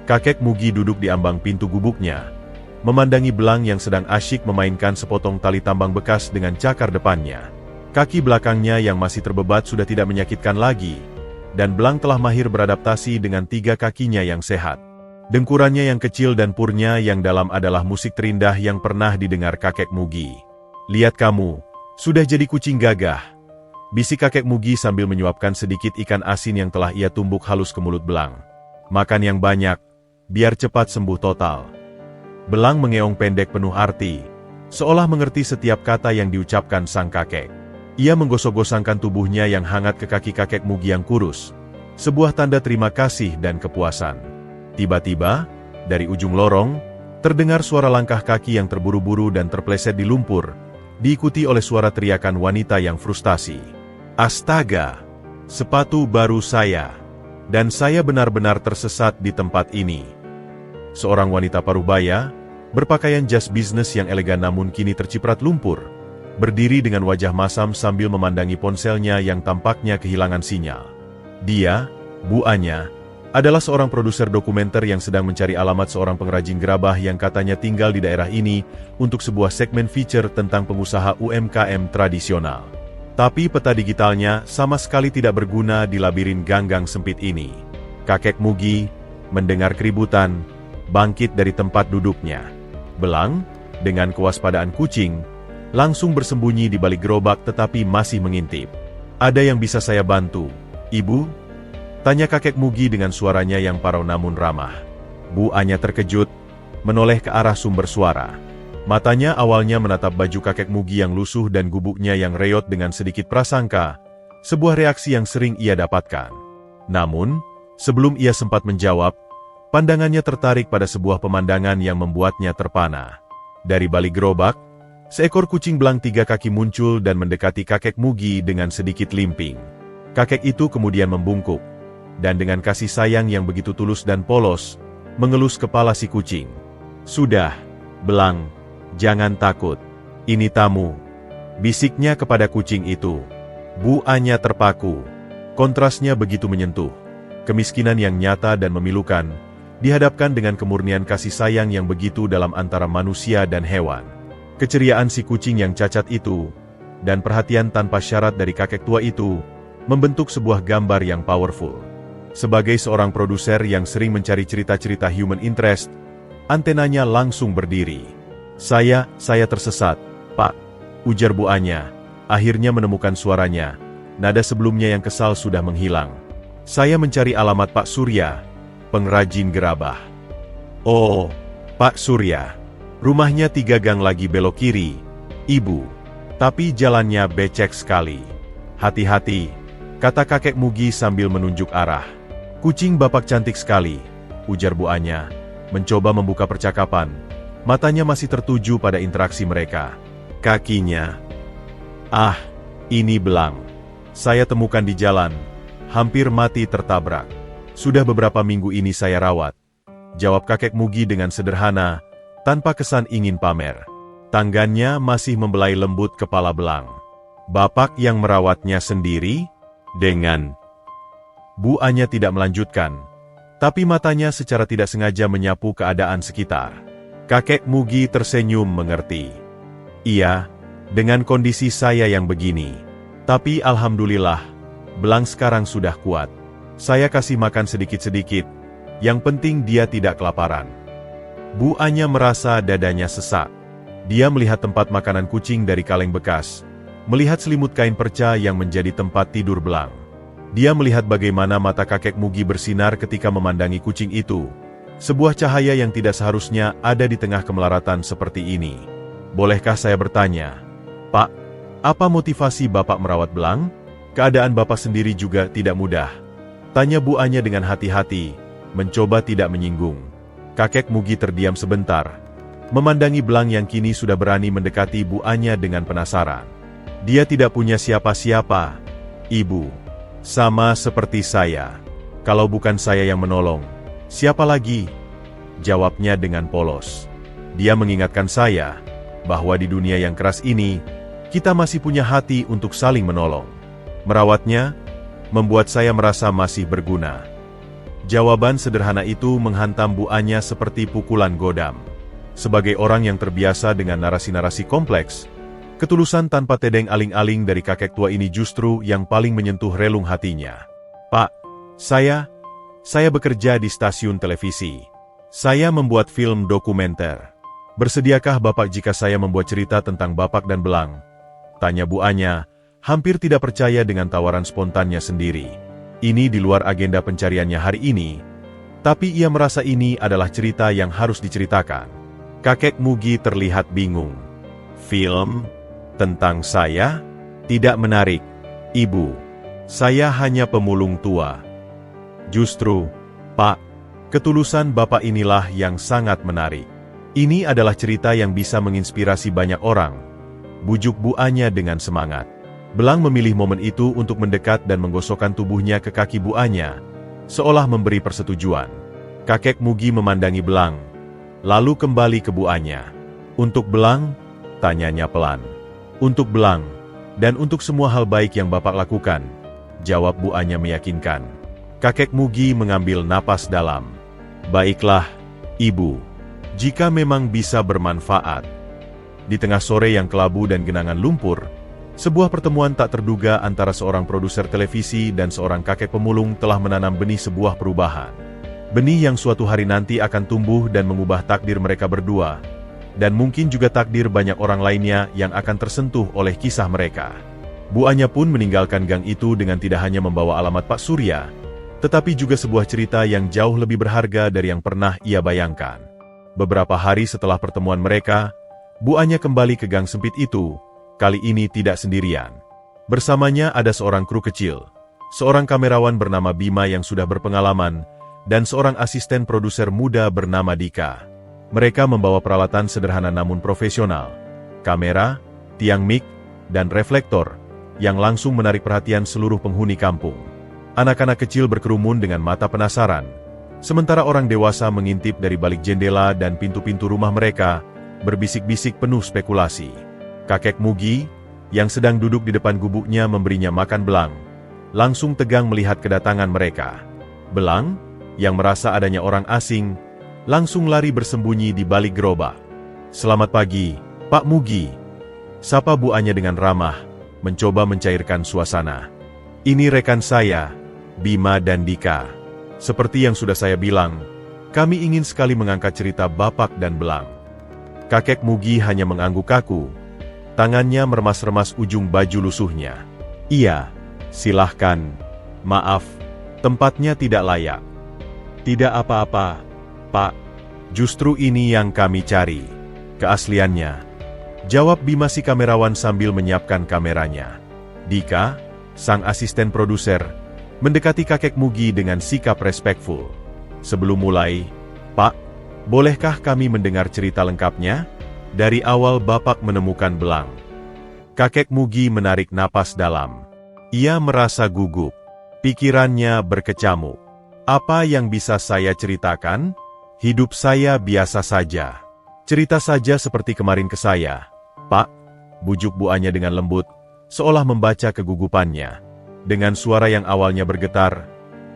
Kakek Mugi duduk di ambang pintu gubuknya, memandangi belang yang sedang asyik memainkan sepotong tali tambang bekas dengan cakar depannya. Kaki belakangnya yang masih terbebat sudah tidak menyakitkan lagi, dan belang telah mahir beradaptasi dengan 3 kakinya yang sehat. Dengkurannya yang kecil dan purnya yang dalam adalah musik terindah yang pernah didengar kakek Mugi. "Lihat kamu, sudah jadi kucing gagah," bisik kakek Mugi sambil menyuapkan sedikit ikan asin yang telah ia tumbuk halus ke mulut belang. "Makan yang banyak, biar cepat sembuh total." Belang mengeong pendek penuh arti, seolah mengerti setiap kata yang diucapkan sang kakek. Ia menggosok-gosangkan tubuhnya yang hangat ke kaki kakek Mugi yang kurus, sebuah tanda terima kasih dan kepuasan. Tiba-tiba, dari ujung lorong, terdengar suara langkah kaki yang terburu-buru dan terpleset di lumpur, diikuti oleh suara teriakan wanita yang frustasi. "Astaga! Sepatu baru saya! Dan saya benar-benar tersesat di tempat ini." Seorang wanita parubaya, berpakaian jas bisnis yang elegan namun kini terciprat lumpur, berdiri dengan wajah masam sambil memandangi ponselnya yang tampaknya kehilangan sinyal. Dia, Bu Anya, adalah seorang produser dokumenter yang sedang mencari alamat seorang pengrajin gerabah yang katanya tinggal di daerah ini untuk sebuah segmen feature tentang pengusaha UMKM tradisional. Tapi peta digitalnya sama sekali tidak berguna di labirin ganggang sempit ini. Kakek Mugi, mendengar keributan, bangkit dari tempat duduknya. Belang, dengan kewaspadaan kucing, langsung bersembunyi di balik gerobak tetapi masih mengintip. "Ada yang bisa saya bantu, Ibu?" tanya kakek Mugi dengan suaranya yang parau namun ramah. Bu Anya terkejut, menoleh ke arah sumber suara. Matanya awalnya menatap baju kakek Mugi yang lusuh dan gubuknya yang reot dengan sedikit prasangka, sebuah reaksi yang sering ia dapatkan. Namun, sebelum ia sempat menjawab, pandangannya tertarik pada sebuah pemandangan yang membuatnya terpana. Dari balik gerobak, seekor kucing belang 3 kaki muncul dan mendekati kakek Mugi dengan sedikit limping. Kakek itu kemudian membungkuk, dan dengan kasih sayang yang begitu tulus dan polos, mengelus kepala si kucing. "Sudah, Belang, jangan takut. Ini tamu," bisiknya kepada kucing itu. Bu Anya terpaku. Kontrasnya begitu menyentuh. Kemiskinan yang nyata dan memilukan, dihadapkan dengan kemurnian kasih sayang yang begitu dalam antara manusia dan hewan. Keceriaan si kucing yang cacat itu, dan perhatian tanpa syarat dari kakek tua itu, membentuk sebuah gambar yang powerful. Sebagai seorang produser yang sering mencari cerita-cerita human interest, antenanya langsung berdiri. Saya tersesat, Pak," ujar Bu Anya, akhirnya menemukan suaranya. Nada sebelumnya yang kesal sudah menghilang. "Saya mencari alamat Pak Surya, pengrajin gerabah." "Oh, Pak Surya. Rumahnya 3 gang lagi belok kiri, Ibu. Tapi jalannya becek sekali. Hati-hati," kata kakek Mugi sambil menunjuk arah. "Kucing Bapak cantik sekali," ujar Bu Anya, mencoba membuka percakapan. Matanya masih tertuju pada interaksi mereka. "Kakinya. Ah, ini belang. Saya temukan di jalan, hampir mati tertabrak. Sudah beberapa minggu ini saya rawat," jawab kakek Mugi dengan sederhana, tanpa kesan ingin pamer. Tanggannya masih membelai lembut kepala belang. "Bapak yang merawatnya sendiri?" Dengan Bu Anya tidak melanjutkan, tapi matanya secara tidak sengaja menyapu keadaan sekitar. Kakek Mugi tersenyum mengerti. "Iya, dengan kondisi saya yang begini. Tapi alhamdulillah, belang sekarang sudah kuat. Saya kasih makan sedikit-sedikit, yang penting dia tidak kelaparan." Bu Anya merasa dadanya sesak. Dia melihat tempat makanan kucing dari kaleng bekas, melihat selimut kain perca yang menjadi tempat tidur belang. Dia melihat bagaimana mata kakek Mugi bersinar ketika memandangi kucing itu. Sebuah cahaya yang tidak seharusnya ada di tengah kemelaratan seperti ini. Bolehkah saya bertanya, Pak, apa motivasi Bapak merawat belang? Keadaan Bapak sendiri juga tidak mudah. Tanya Bu Anya dengan hati-hati, mencoba tidak menyinggung. Kakek Mugi terdiam sebentar, memandangi belang yang kini sudah berani mendekati Bu Anya dengan penasaran. Dia tidak punya siapa-siapa, Ibu. Sama seperti saya. Kalau bukan saya yang menolong, siapa lagi? Jawabnya dengan polos. Dia mengingatkan saya bahwa di dunia yang keras ini, kita masih punya hati untuk saling menolong. Merawatnya membuat saya merasa masih berguna. Jawaban sederhana itu menghantam Bu Anya seperti pukulan godam. Sebagai orang yang terbiasa dengan narasi-narasi kompleks, ketulusan tanpa tedeng aling-aling dari kakek tua ini justru yang paling menyentuh relung hatinya. Pak, saya bekerja di stasiun televisi. Saya membuat film dokumenter. Bersediakah Bapak jika saya membuat cerita tentang Bapak dan belang? Tanya Bu Anya, hampir tidak percaya dengan tawaran spontannya sendiri. Ini di luar agenda pencariannya hari ini, tapi ia merasa ini adalah cerita yang harus diceritakan. Kakek Mugi terlihat bingung. Film? Tentang saya? Tidak menarik, Ibu. Saya hanya pemulung tua. Justru, Pak, ketulusan Bapak inilah yang sangat menarik. Ini adalah cerita yang bisa menginspirasi banyak orang. Bujuk Bu Anya dengan semangat. Belang memilih momen itu untuk mendekat dan menggosokkan tubuhnya ke kaki Bu Anya, seolah memberi persetujuan. Kakek Mugi memandangi belang, lalu kembali ke Bu Anya. Untuk belang? Tanyanya pelan. Untuk belang, dan untuk semua hal baik yang Bapak lakukan, jawab Bu Anya meyakinkan. Kakek Mugi mengambil napas dalam. Baiklah, Ibu. Jika memang bisa bermanfaat. Di tengah sore yang kelabu dan genangan lumpur, sebuah pertemuan tak terduga antara seorang produser televisi dan seorang kakek pemulung telah menanam benih sebuah perubahan. Benih yang suatu hari nanti akan tumbuh dan mengubah takdir mereka berdua, dan mungkin juga takdir banyak orang lainnya yang akan tersentuh oleh kisah mereka. Bu Anya pun meninggalkan gang itu dengan tidak hanya membawa alamat Pak Surya, tetapi juga sebuah cerita yang jauh lebih berharga dari yang pernah ia bayangkan. Beberapa hari setelah pertemuan mereka, Bu Anya kembali ke gang sempit itu, kali ini tidak sendirian. Bersamanya ada seorang kru kecil, seorang kamerawan bernama Bima yang sudah berpengalaman, dan seorang asisten produser muda bernama Dika. Mereka membawa peralatan sederhana namun profesional, kamera, tiang mic, dan reflektor, yang langsung menarik perhatian seluruh penghuni kampung. Anak-anak kecil berkerumun dengan mata penasaran, sementara orang dewasa mengintip dari balik jendela dan pintu-pintu rumah mereka, berbisik-bisik penuh spekulasi. Kakek Mugi, yang sedang duduk di depan gubuknya memberinya makan belang, langsung tegang melihat kedatangan mereka. Belang, yang merasa adanya orang asing, langsung lari bersembunyi di balik gerobak. Selamat pagi, Pak Mugi. Sapa Bu Anya dengan ramah, mencoba mencairkan suasana. Ini rekan saya, Bima dan Dika. Seperti yang sudah saya bilang, kami ingin sekali mengangkat cerita Bapak dan belang. Kakek Mugi hanya mengangguk kaku. Tangannya meremas-remas ujung baju lusuhnya. Iya, silahkan. Maaf, tempatnya tidak layak. Tidak apa-apa, Pak. Justru ini yang kami cari. Keasliannya. Jawab Bima si kamerawan sambil menyiapkan kameranya. Dika, sang asisten produser, mendekati kakek Mugi dengan sikap respekful. Sebelum mulai, Pak, bolehkah kami mendengar cerita lengkapnya? Dari awal Bapak menemukan belang. Kakek Mugi menarik napas dalam. Ia merasa gugup. Pikirannya berkecamuk. Apa yang bisa saya ceritakan? Hidup saya biasa saja. Cerita saja seperti kemarin ke saya. Pak, bujuk Bu Anya dengan lembut, seolah membaca kegugupannya. Dengan suara yang awalnya bergetar,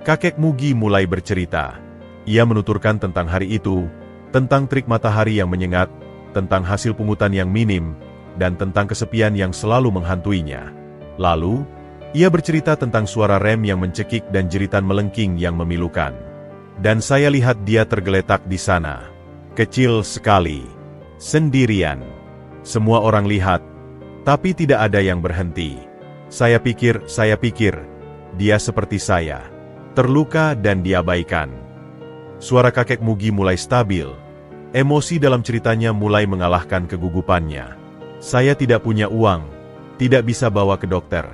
kakek Mugi mulai bercerita. Ia menuturkan tentang hari itu, tentang trik matahari yang menyengat, tentang hasil pungutan yang minim, dan tentang kesepian yang selalu menghantuinya. Lalu, ia bercerita tentang suara rem yang mencekik dan jeritan melengking yang memilukan. Dan saya lihat dia tergeletak di sana. Kecil sekali. Sendirian. Semua orang lihat, Tapi tidak ada yang berhenti. Saya pikir, dia seperti saya. Terluka dan diabaikan. Suara kakek Mugi mulai stabil. Emosi dalam ceritanya mulai mengalahkan kegugupannya. Saya tidak punya uang, tidak bisa bawa ke dokter.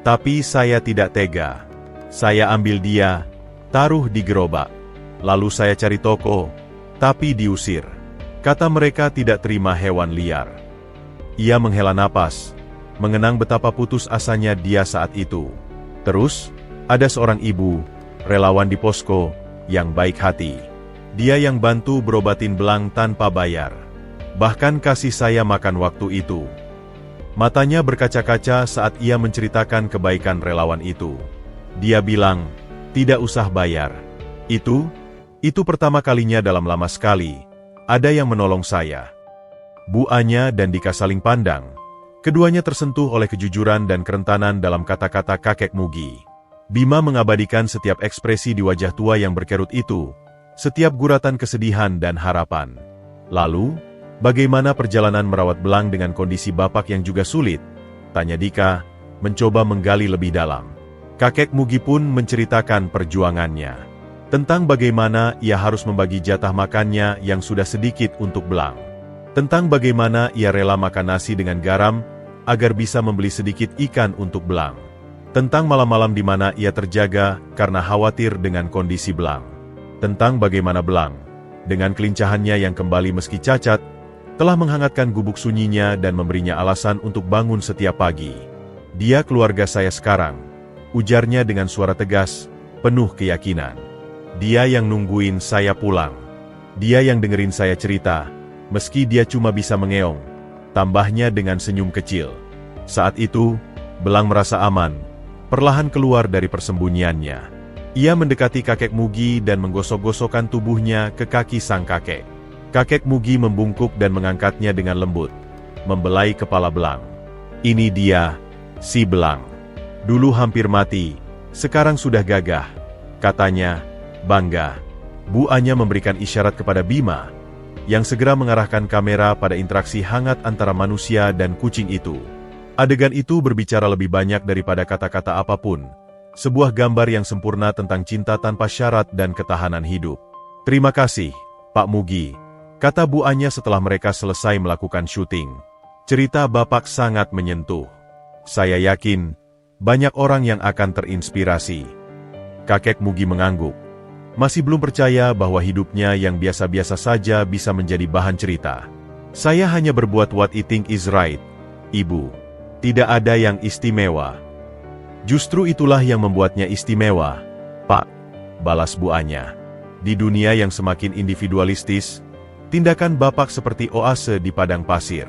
Tapi saya tidak tega. Saya ambil dia, taruh di gerobak. Lalu saya cari toko, tapi diusir. Kata mereka tidak terima hewan liar. Ia menghela napas, mengenang betapa putus asanya dia saat itu. Terus, ada seorang ibu, relawan di posko, yang baik hati. Dia yang bantu berobatin belang tanpa bayar. Bahkan kasih saya makan waktu itu. Matanya berkaca-kaca saat ia menceritakan kebaikan relawan itu. Dia bilang, tidak usah bayar. Itu pertama kalinya dalam lama sekali, ada yang menolong saya. Bu Anya dan Dika saling pandang. Keduanya tersentuh oleh kejujuran dan kerentanan dalam kata-kata kakek Mugi. Bima mengabadikan setiap ekspresi di wajah tua yang berkerut itu, setiap guratan kesedihan dan harapan. Lalu, bagaimana perjalanan merawat belang dengan kondisi bapak yang juga sulit? Tanya Dika, mencoba menggali lebih dalam. Kakek Mugi pun menceritakan perjuangannya. Tentang bagaimana ia harus membagi jatah makannya yang sudah sedikit untuk belang. Tentang bagaimana ia rela makan nasi dengan garam, agar bisa membeli sedikit ikan untuk belang. Tentang malam-malam di mana ia terjaga karena khawatir dengan kondisi belang. Tentang bagaimana belang, dengan kelincahannya yang kembali meski cacat, telah menghangatkan gubuk sunyinya dan memberinya alasan untuk bangun setiap pagi. Dia keluarga saya sekarang, ujarnya dengan suara tegas, penuh keyakinan. Dia yang nungguin saya pulang. Dia yang dengerin saya cerita, meski dia cuma bisa mengeong, tambahnya dengan senyum kecil. Saat itu, belang merasa aman, perlahan keluar dari persembunyiannya. Ia mendekati kakek Mugi dan menggosok-gosokkan tubuhnya ke kaki sang kakek. Kakek Mugi membungkuk dan mengangkatnya dengan lembut, membelai kepala belang. Ini dia, si belang. Dulu hampir mati, sekarang sudah gagah, katanya, bangga. Bu Anya memberikan isyarat kepada Bima, yang segera mengarahkan kamera pada interaksi hangat antara manusia dan kucing itu. Adegan itu berbicara lebih banyak daripada kata-kata apapun, sebuah gambar yang sempurna tentang cinta tanpa syarat dan ketahanan hidup. Terima kasih, Pak Mugi, kata Bu Anya setelah mereka selesai melakukan syuting. Cerita Bapak sangat menyentuh. Saya yakin, banyak orang yang akan terinspirasi. Kakek Mugi mengangguk. Masih belum percaya bahwa hidupnya yang biasa-biasa saja bisa menjadi bahan cerita. Saya hanya berbuat what I think is right, Ibu. Tidak ada yang istimewa. Justru itulah yang membuatnya istimewa, Pak, balas Bu Anya. Di dunia yang semakin individualistis, tindakan Bapak seperti oase di padang pasir.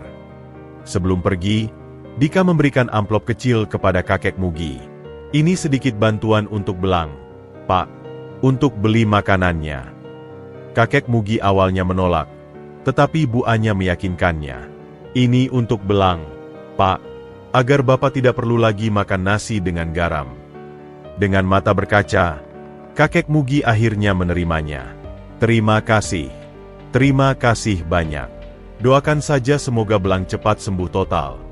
Sebelum pergi, Dika memberikan amplop kecil kepada kakek Mugi. Ini sedikit bantuan untuk belang, Pak, untuk beli makanannya. Kakek Mugi awalnya menolak, tetapi Bu Anya meyakinkannya. Ini untuk belang, Pak, agar Bapak tidak perlu lagi makan nasi dengan garam. Dengan mata berkaca, kakek Mugi akhirnya menerimanya. Terima kasih banyak. Doakan saja semoga belang cepat sembuh total.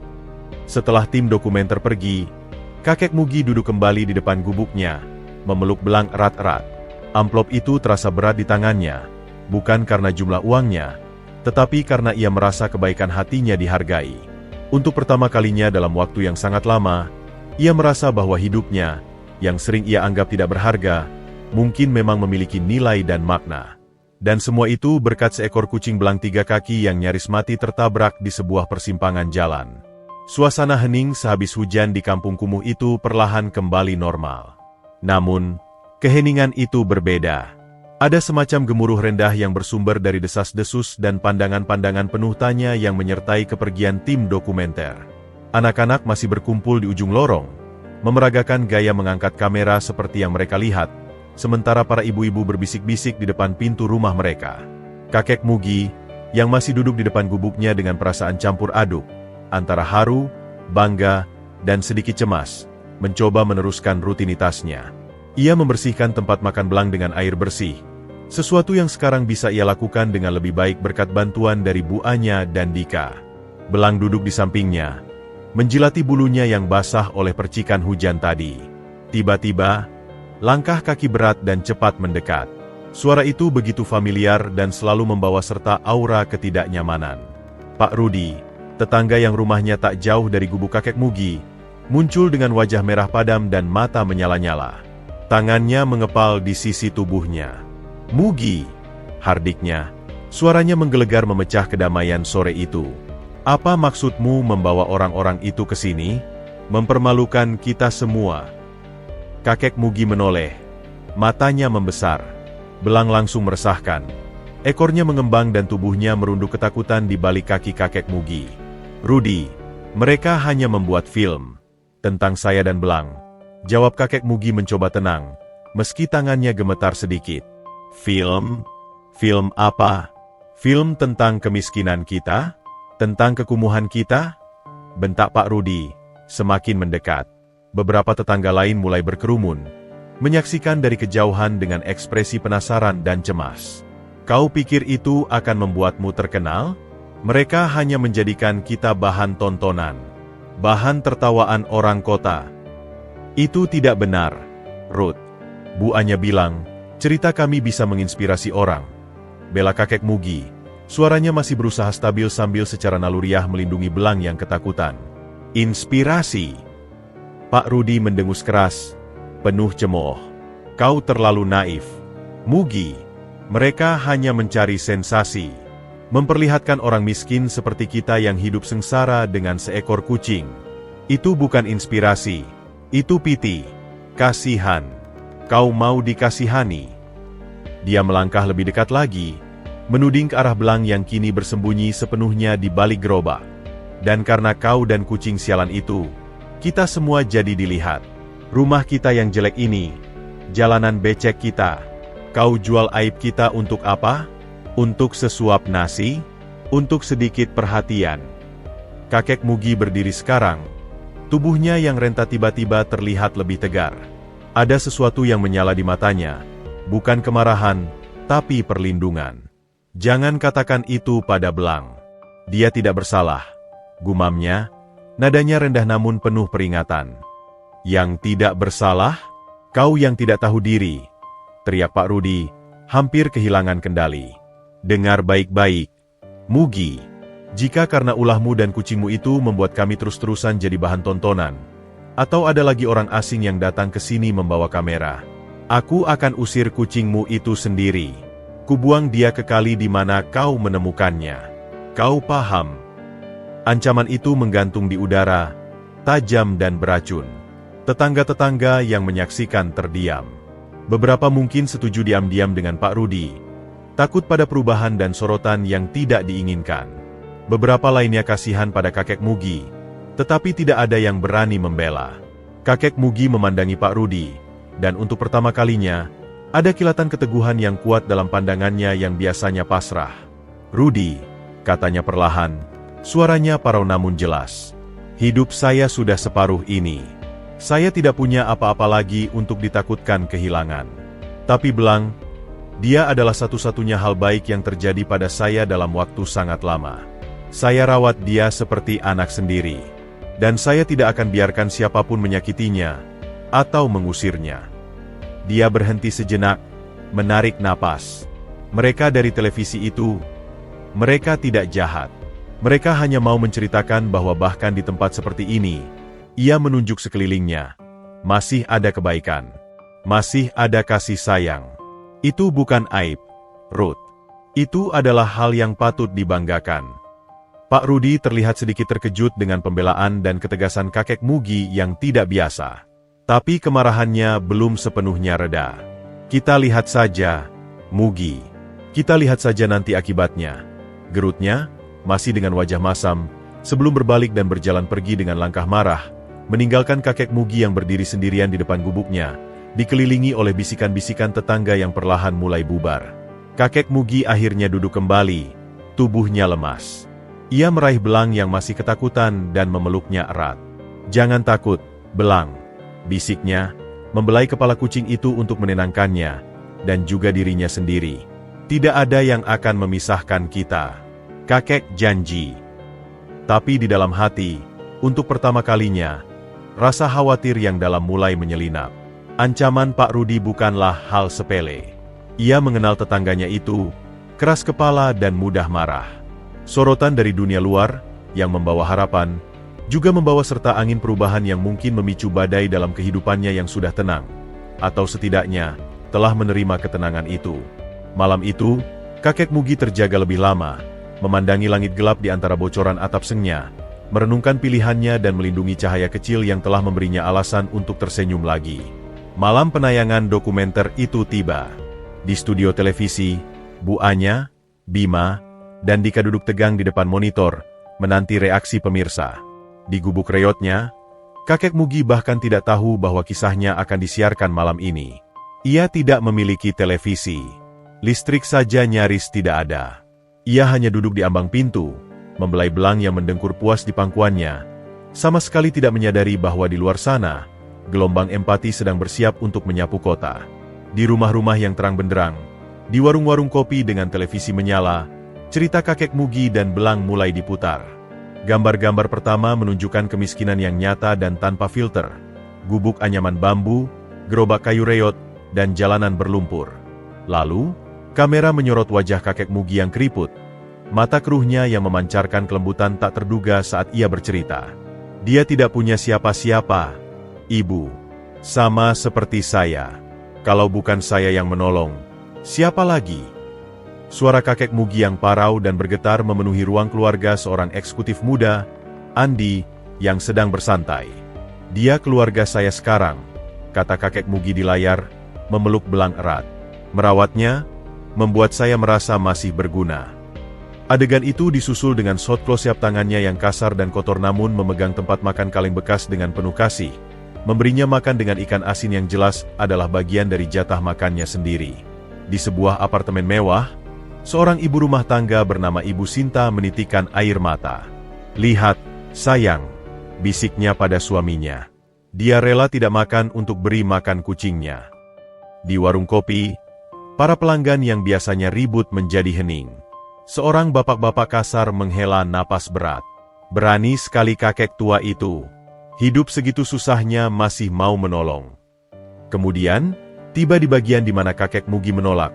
Setelah tim dokumenter pergi, kakek Mugi duduk kembali di depan gubuknya, memeluk belang erat-erat. Amplop itu terasa berat di tangannya, bukan karena jumlah uangnya, tetapi karena ia merasa kebaikan hatinya dihargai. Untuk pertama kalinya dalam waktu yang sangat lama, ia merasa bahwa hidupnya, yang sering ia anggap tidak berharga, mungkin memang memiliki nilai dan makna. Dan semua itu berkat seekor kucing belang 3 kaki yang nyaris mati tertabrak di sebuah persimpangan jalan. Suasana hening sehabis hujan di kampung kumuh itu perlahan kembali normal. Namun, keheningan itu berbeda. Ada semacam gemuruh rendah yang bersumber dari desas-desus dan pandangan-pandangan penuh tanya yang menyertai kepergian tim dokumenter. Anak-anak masih berkumpul di ujung lorong, memeragakan gaya mengangkat kamera seperti yang mereka lihat, sementara para ibu-ibu berbisik-bisik di depan pintu rumah mereka. Kakek Mugi, yang masih duduk di depan gubuknya dengan perasaan campur aduk, antara haru, bangga, dan sedikit cemas, mencoba meneruskan rutinitasnya. Ia membersihkan tempat makan belang dengan air bersih, sesuatu yang sekarang bisa ia lakukan dengan lebih baik berkat bantuan dari Bu Anya dan Dika. Belang duduk di sampingnya, menjilati bulunya yang basah oleh percikan hujan tadi. Tiba-tiba, langkah kaki berat dan cepat mendekat. Suara itu begitu familiar dan selalu membawa serta aura ketidaknyamanan. Pak Rudi, tetangga yang rumahnya tak jauh dari gubuk kakek Mugi, muncul dengan wajah merah padam dan mata menyala-nyala. Tangannya mengepal di sisi tubuhnya. "Mugi!" hardiknya. Suaranya menggelegar memecah kedamaian sore itu. "Apa maksudmu membawa orang-orang itu ke sini? Mempermalukan kita semua." Kakek Mugi menoleh. Matanya membesar. Belang langsung meresahkan. Ekornya mengembang dan tubuhnya merunduk ketakutan di balik kaki kakek Mugi. "Rudi, mereka hanya membuat film tentang saya dan Belang," jawab kakek Mugi mencoba tenang, meski tangannya gemetar sedikit. "Film? Film apa? Film tentang kemiskinan kita? Tentang kekumuhan kita?" bentak Pak Rudi, semakin mendekat. Beberapa tetangga lain mulai berkerumun, menyaksikan dari kejauhan dengan ekspresi penasaran dan cemas. "Kau pikir itu akan membuatmu terkenal? Mereka hanya menjadikan kita bahan tontonan, bahan tertawaan orang kota." "Itu tidak benar, Ruth," Bu Anya bilang, "cerita kami bisa menginspirasi orang." Bela kakek Mugi, suaranya masih berusaha stabil sambil secara naluriah melindungi Belang yang ketakutan. "Inspirasi?" Pak Rudi mendengus keras, penuh cemooh. "Kau terlalu naif, Mugi. Mereka hanya mencari sensasi. Memperlihatkan orang miskin seperti kita yang hidup sengsara dengan seekor kucing. Itu bukan inspirasi. Itu piti. Kasihan. Kau mau dikasihani." Dia melangkah lebih dekat lagi, menuding ke arah Belang yang kini bersembunyi sepenuhnya di balik gerobak. "Dan karena kau dan kucing sialan itu, kita semua jadi dilihat. Rumah kita yang jelek ini, jalanan becek kita. Kau jual aib kita untuk apa? Untuk sesuap nasi? Untuk sedikit perhatian?" Kakek Mugi berdiri sekarang. Tubuhnya yang renta tiba-tiba terlihat lebih tegar. Ada sesuatu yang menyala di matanya. Bukan kemarahan, tapi perlindungan. "Jangan katakan itu pada Belang. Dia tidak bersalah," gumamnya. Nadanya rendah namun penuh peringatan. "Yang tidak bersalah? Kau yang tidak tahu diri," teriak Pak Rudi, hampir kehilangan kendali. "Dengar baik-baik, Mugi. Jika karena ulahmu dan kucingmu itu membuat kami terus-terusan jadi bahan tontonan, atau ada lagi orang asing yang datang ke sini membawa kamera, aku akan usir kucingmu itu sendiri. Kubuang dia ke kali di mana kau menemukannya. Kau paham?" Ancaman itu menggantung di udara, tajam dan beracun. Tetangga-tetangga yang menyaksikan terdiam. Beberapa mungkin setuju diam-diam dengan Pak Rudi, takut pada perubahan dan sorotan yang tidak diinginkan. Beberapa lainnya kasihan pada kakek Mugi, tetapi tidak ada yang berani membela. Kakek Mugi memandangi Pak Rudi, dan untuk pertama kalinya, ada kilatan keteguhan yang kuat dalam pandangannya yang biasanya pasrah. "Rudi," katanya perlahan, suaranya parau namun jelas. "Hidup saya sudah separuh ini. Saya tidak punya apa-apa lagi untuk ditakutkan kehilangan. Tapi Belang, dia adalah satu-satunya hal baik yang terjadi pada saya dalam waktu sangat lama. Saya rawat dia seperti anak sendiri. Dan saya tidak akan biarkan siapapun menyakitinya atau mengusirnya." Dia berhenti sejenak, menarik napas. "Mereka dari televisi itu, mereka tidak jahat. Mereka hanya mau menceritakan bahwa bahkan di tempat seperti ini," ia menunjuk sekelilingnya, "masih ada kebaikan. Masih ada kasih sayang. Itu bukan aib, Ruth. Itu adalah hal yang patut dibanggakan." Pak Rudi terlihat sedikit terkejut dengan pembelaan dan ketegasan kakek Mugi yang tidak biasa. Tapi kemarahannya belum sepenuhnya reda. "Kita lihat saja, Mugi. Kita lihat saja nanti akibatnya," gerutnya, masih dengan wajah masam, sebelum berbalik dan berjalan pergi dengan langkah marah, meninggalkan kakek Mugi yang berdiri sendirian di depan gubuknya, dikelilingi oleh bisikan-bisikan tetangga yang perlahan mulai bubar. Kakek Mugi akhirnya duduk kembali, tubuhnya lemas. Ia meraih Belang yang masih ketakutan dan memeluknya erat. "Jangan takut, Belang," bisiknya, membelai kepala kucing itu untuk menenangkannya, dan juga dirinya sendiri. "Tidak ada yang akan memisahkan kita. Kakek janji." Tapi di dalam hati, Untuk pertama kalinya, rasa khawatir yang dalam mulai menyelinap. Ancaman Pak Rudi bukanlah hal sepele. Ia mengenal tetangganya itu, keras kepala dan mudah marah. Sorotan dari dunia luar, yang membawa harapan, juga membawa serta angin perubahan yang mungkin memicu badai dalam kehidupannya yang sudah tenang. Atau setidaknya, telah menerima ketenangan itu. Malam itu, kakek Mugi terjaga lebih lama, memandangi langit gelap di antara bocoran atap sengnya, merenungkan pilihannya dan melindungi cahaya kecil yang telah memberinya alasan untuk tersenyum lagi. Malam penayangan dokumenter itu tiba. Di studio televisi, Bu Anya, Bima, dan Dika duduk tegang di depan monitor, menanti reaksi pemirsa. Di gubuk reotnya, kakek Mugi bahkan tidak tahu bahwa kisahnya akan disiarkan malam ini. Ia tidak memiliki televisi. Listrik saja nyaris tidak ada. Ia hanya duduk di ambang pintu, membelai belang yang mendengkur puas di pangkuannya, sama sekali tidak menyadari bahwa di luar sana, gelombang empati sedang bersiap untuk menyapu kota. Di rumah-rumah yang terang benderang, di warung-warung kopi dengan televisi menyala, cerita kakek Mugi dan belang mulai diputar. Gambar-gambar pertama menunjukkan kemiskinan yang nyata dan tanpa filter. Gubuk anyaman bambu, gerobak kayu reot, dan jalanan berlumpur. Lalu, kamera menyorot wajah kakek Mugi yang keriput. Mata keruhnya yang memancarkan kelembutan tak terduga saat ia bercerita. Dia tidak punya siapa-siapa. Ibu, sama seperti saya. Kalau bukan saya yang menolong, siapa lagi? Suara kakek Mugi yang parau dan bergetar memenuhi ruang keluarga seorang eksekutif muda, Andi, yang sedang bersantai. Dia keluarga saya sekarang, kata kakek Mugi di layar, memeluk belang erat. Merawatnya, membuat saya merasa masih berguna. Adegan itu disusul dengan shot close-up tangannya yang kasar dan kotor namun memegang tempat makan kaleng bekas dengan penuh kasih. Memberinya makan dengan ikan asin yang jelas adalah bagian dari jatah makannya sendiri. Di sebuah apartemen mewah, seorang ibu rumah tangga bernama Ibu Sinta menitikkan air mata. Lihat, sayang, bisiknya pada suaminya. Dia rela tidak makan untuk beri makan kucingnya. Di warung kopi, para pelanggan yang biasanya ribut menjadi hening. Seorang bapak-bapak kasar menghela napas berat. Berani sekali kakek tua itu. Hidup segitu susahnya masih mau menolong. Kemudian, tiba di bagian di mana kakek Mugi menolak,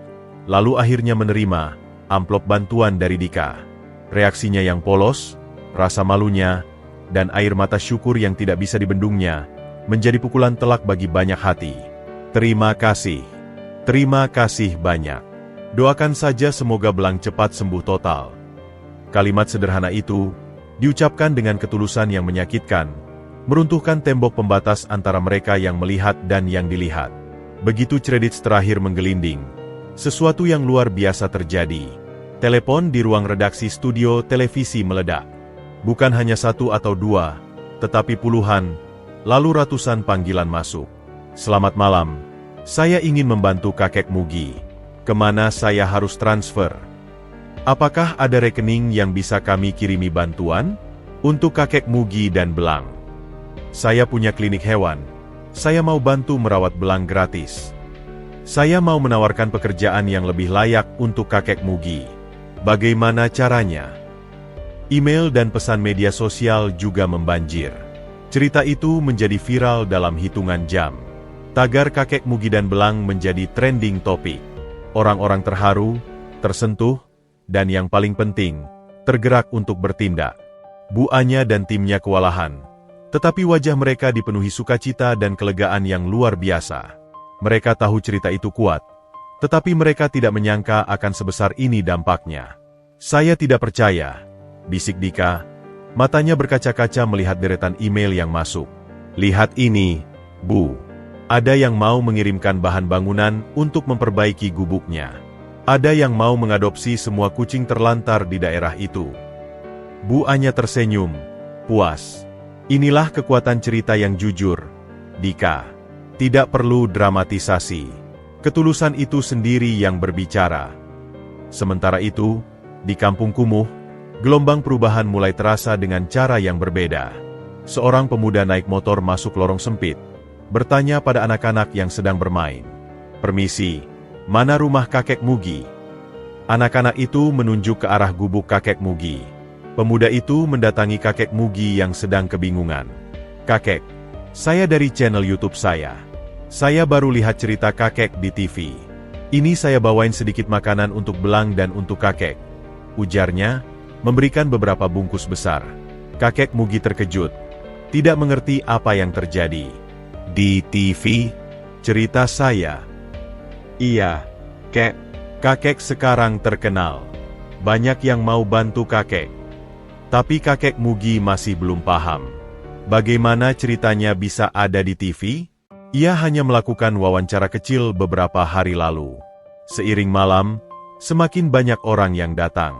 lalu akhirnya menerima amplop bantuan dari Dika. Reaksinya yang polos, rasa malunya, dan air mata syukur yang tidak bisa dibendungnya, menjadi pukulan telak bagi banyak hati. Terima kasih banyak. Doakan saja semoga belang cepat sembuh total. Kalimat sederhana itu, diucapkan dengan ketulusan yang menyakitkan, meruntuhkan tembok pembatas antara mereka yang melihat dan yang dilihat. Begitu kredit terakhir menggelinding, sesuatu yang luar biasa terjadi. Telepon di ruang redaksi studio televisi meledak. Bukan hanya satu atau dua, tetapi puluhan, lalu ratusan panggilan masuk. Selamat malam, saya ingin membantu kakek Mugi. Kemana saya harus transfer? Apakah ada rekening yang bisa kami kirimi bantuan? Untuk kakek Mugi dan belang. Saya punya klinik hewan. Saya mau bantu merawat belang gratis. Saya mau menawarkan pekerjaan yang lebih layak untuk kakek Mugi. Bagaimana caranya? Email dan pesan media sosial juga membanjir. Cerita itu menjadi viral dalam hitungan jam. Tagar kakek Mugi dan belang menjadi trending topik. Orang-orang terharu, tersentuh, dan yang paling penting, tergerak untuk bertindak. Bu Anya dan timnya kewalahan. Tetapi wajah mereka dipenuhi sukacita dan kelegaan yang luar biasa. Mereka tahu cerita itu kuat, tetapi mereka tidak menyangka akan sebesar ini dampaknya. Saya tidak percaya, bisik Dika. Matanya berkaca-kaca melihat deretan email yang masuk. Lihat ini, Bu. Ada yang mau mengirimkan bahan bangunan untuk memperbaiki gubuknya. Ada yang mau mengadopsi semua kucing terlantar di daerah itu. Bu Anya tersenyum, puas. Inilah kekuatan cerita yang jujur, Dika. Tidak perlu dramatisasi. Ketulusan itu sendiri yang berbicara. Sementara itu, di kampung kumuh, gelombang perubahan mulai terasa dengan cara yang berbeda. Seorang pemuda naik motor masuk lorong sempit, bertanya pada anak-anak yang sedang bermain. Permisi, mana rumah kakek Mugi? Anak-anak itu menunjuk ke arah gubuk kakek Mugi. Pemuda itu mendatangi kakek Mugi yang sedang kebingungan. "Kakek, saya dari channel YouTube saya. Saya baru lihat cerita kakek di TV. Ini saya bawain sedikit makanan untuk Belang dan untuk kakek," ujarnya, memberikan beberapa bungkus besar. Kakek Mugi terkejut, tidak mengerti apa yang terjadi. "Di TV? Cerita saya?" "Iya, Kek. Kakek sekarang terkenal. Banyak yang mau bantu kakek." Tapi kakek Mugi masih belum paham. Bagaimana ceritanya bisa ada di TV? Ia hanya melakukan wawancara kecil beberapa hari lalu. Seiring malam, semakin banyak orang yang datang.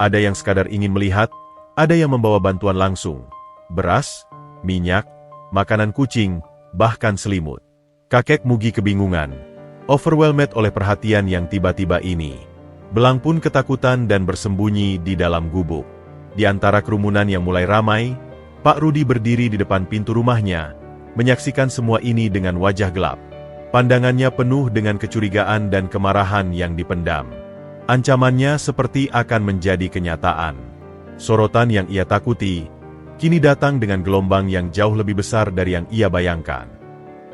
Ada yang sekadar ingin melihat, ada yang membawa bantuan langsung. Beras, minyak, makanan kucing, bahkan selimut. Kakek Mugi kebingungan, overwhelmed oleh perhatian yang tiba-tiba ini. Belang pun ketakutan dan bersembunyi di dalam gubuk. Di antara kerumunan yang mulai ramai, Pak Rudi berdiri di depan pintu rumahnya, menyaksikan semua ini dengan wajah gelap. Pandangannya penuh dengan kecurigaan dan kemarahan yang dipendam. Ancamannya seperti akan menjadi kenyataan. Sorotan yang ia takuti, kini datang dengan gelombang yang jauh lebih besar dari yang ia bayangkan.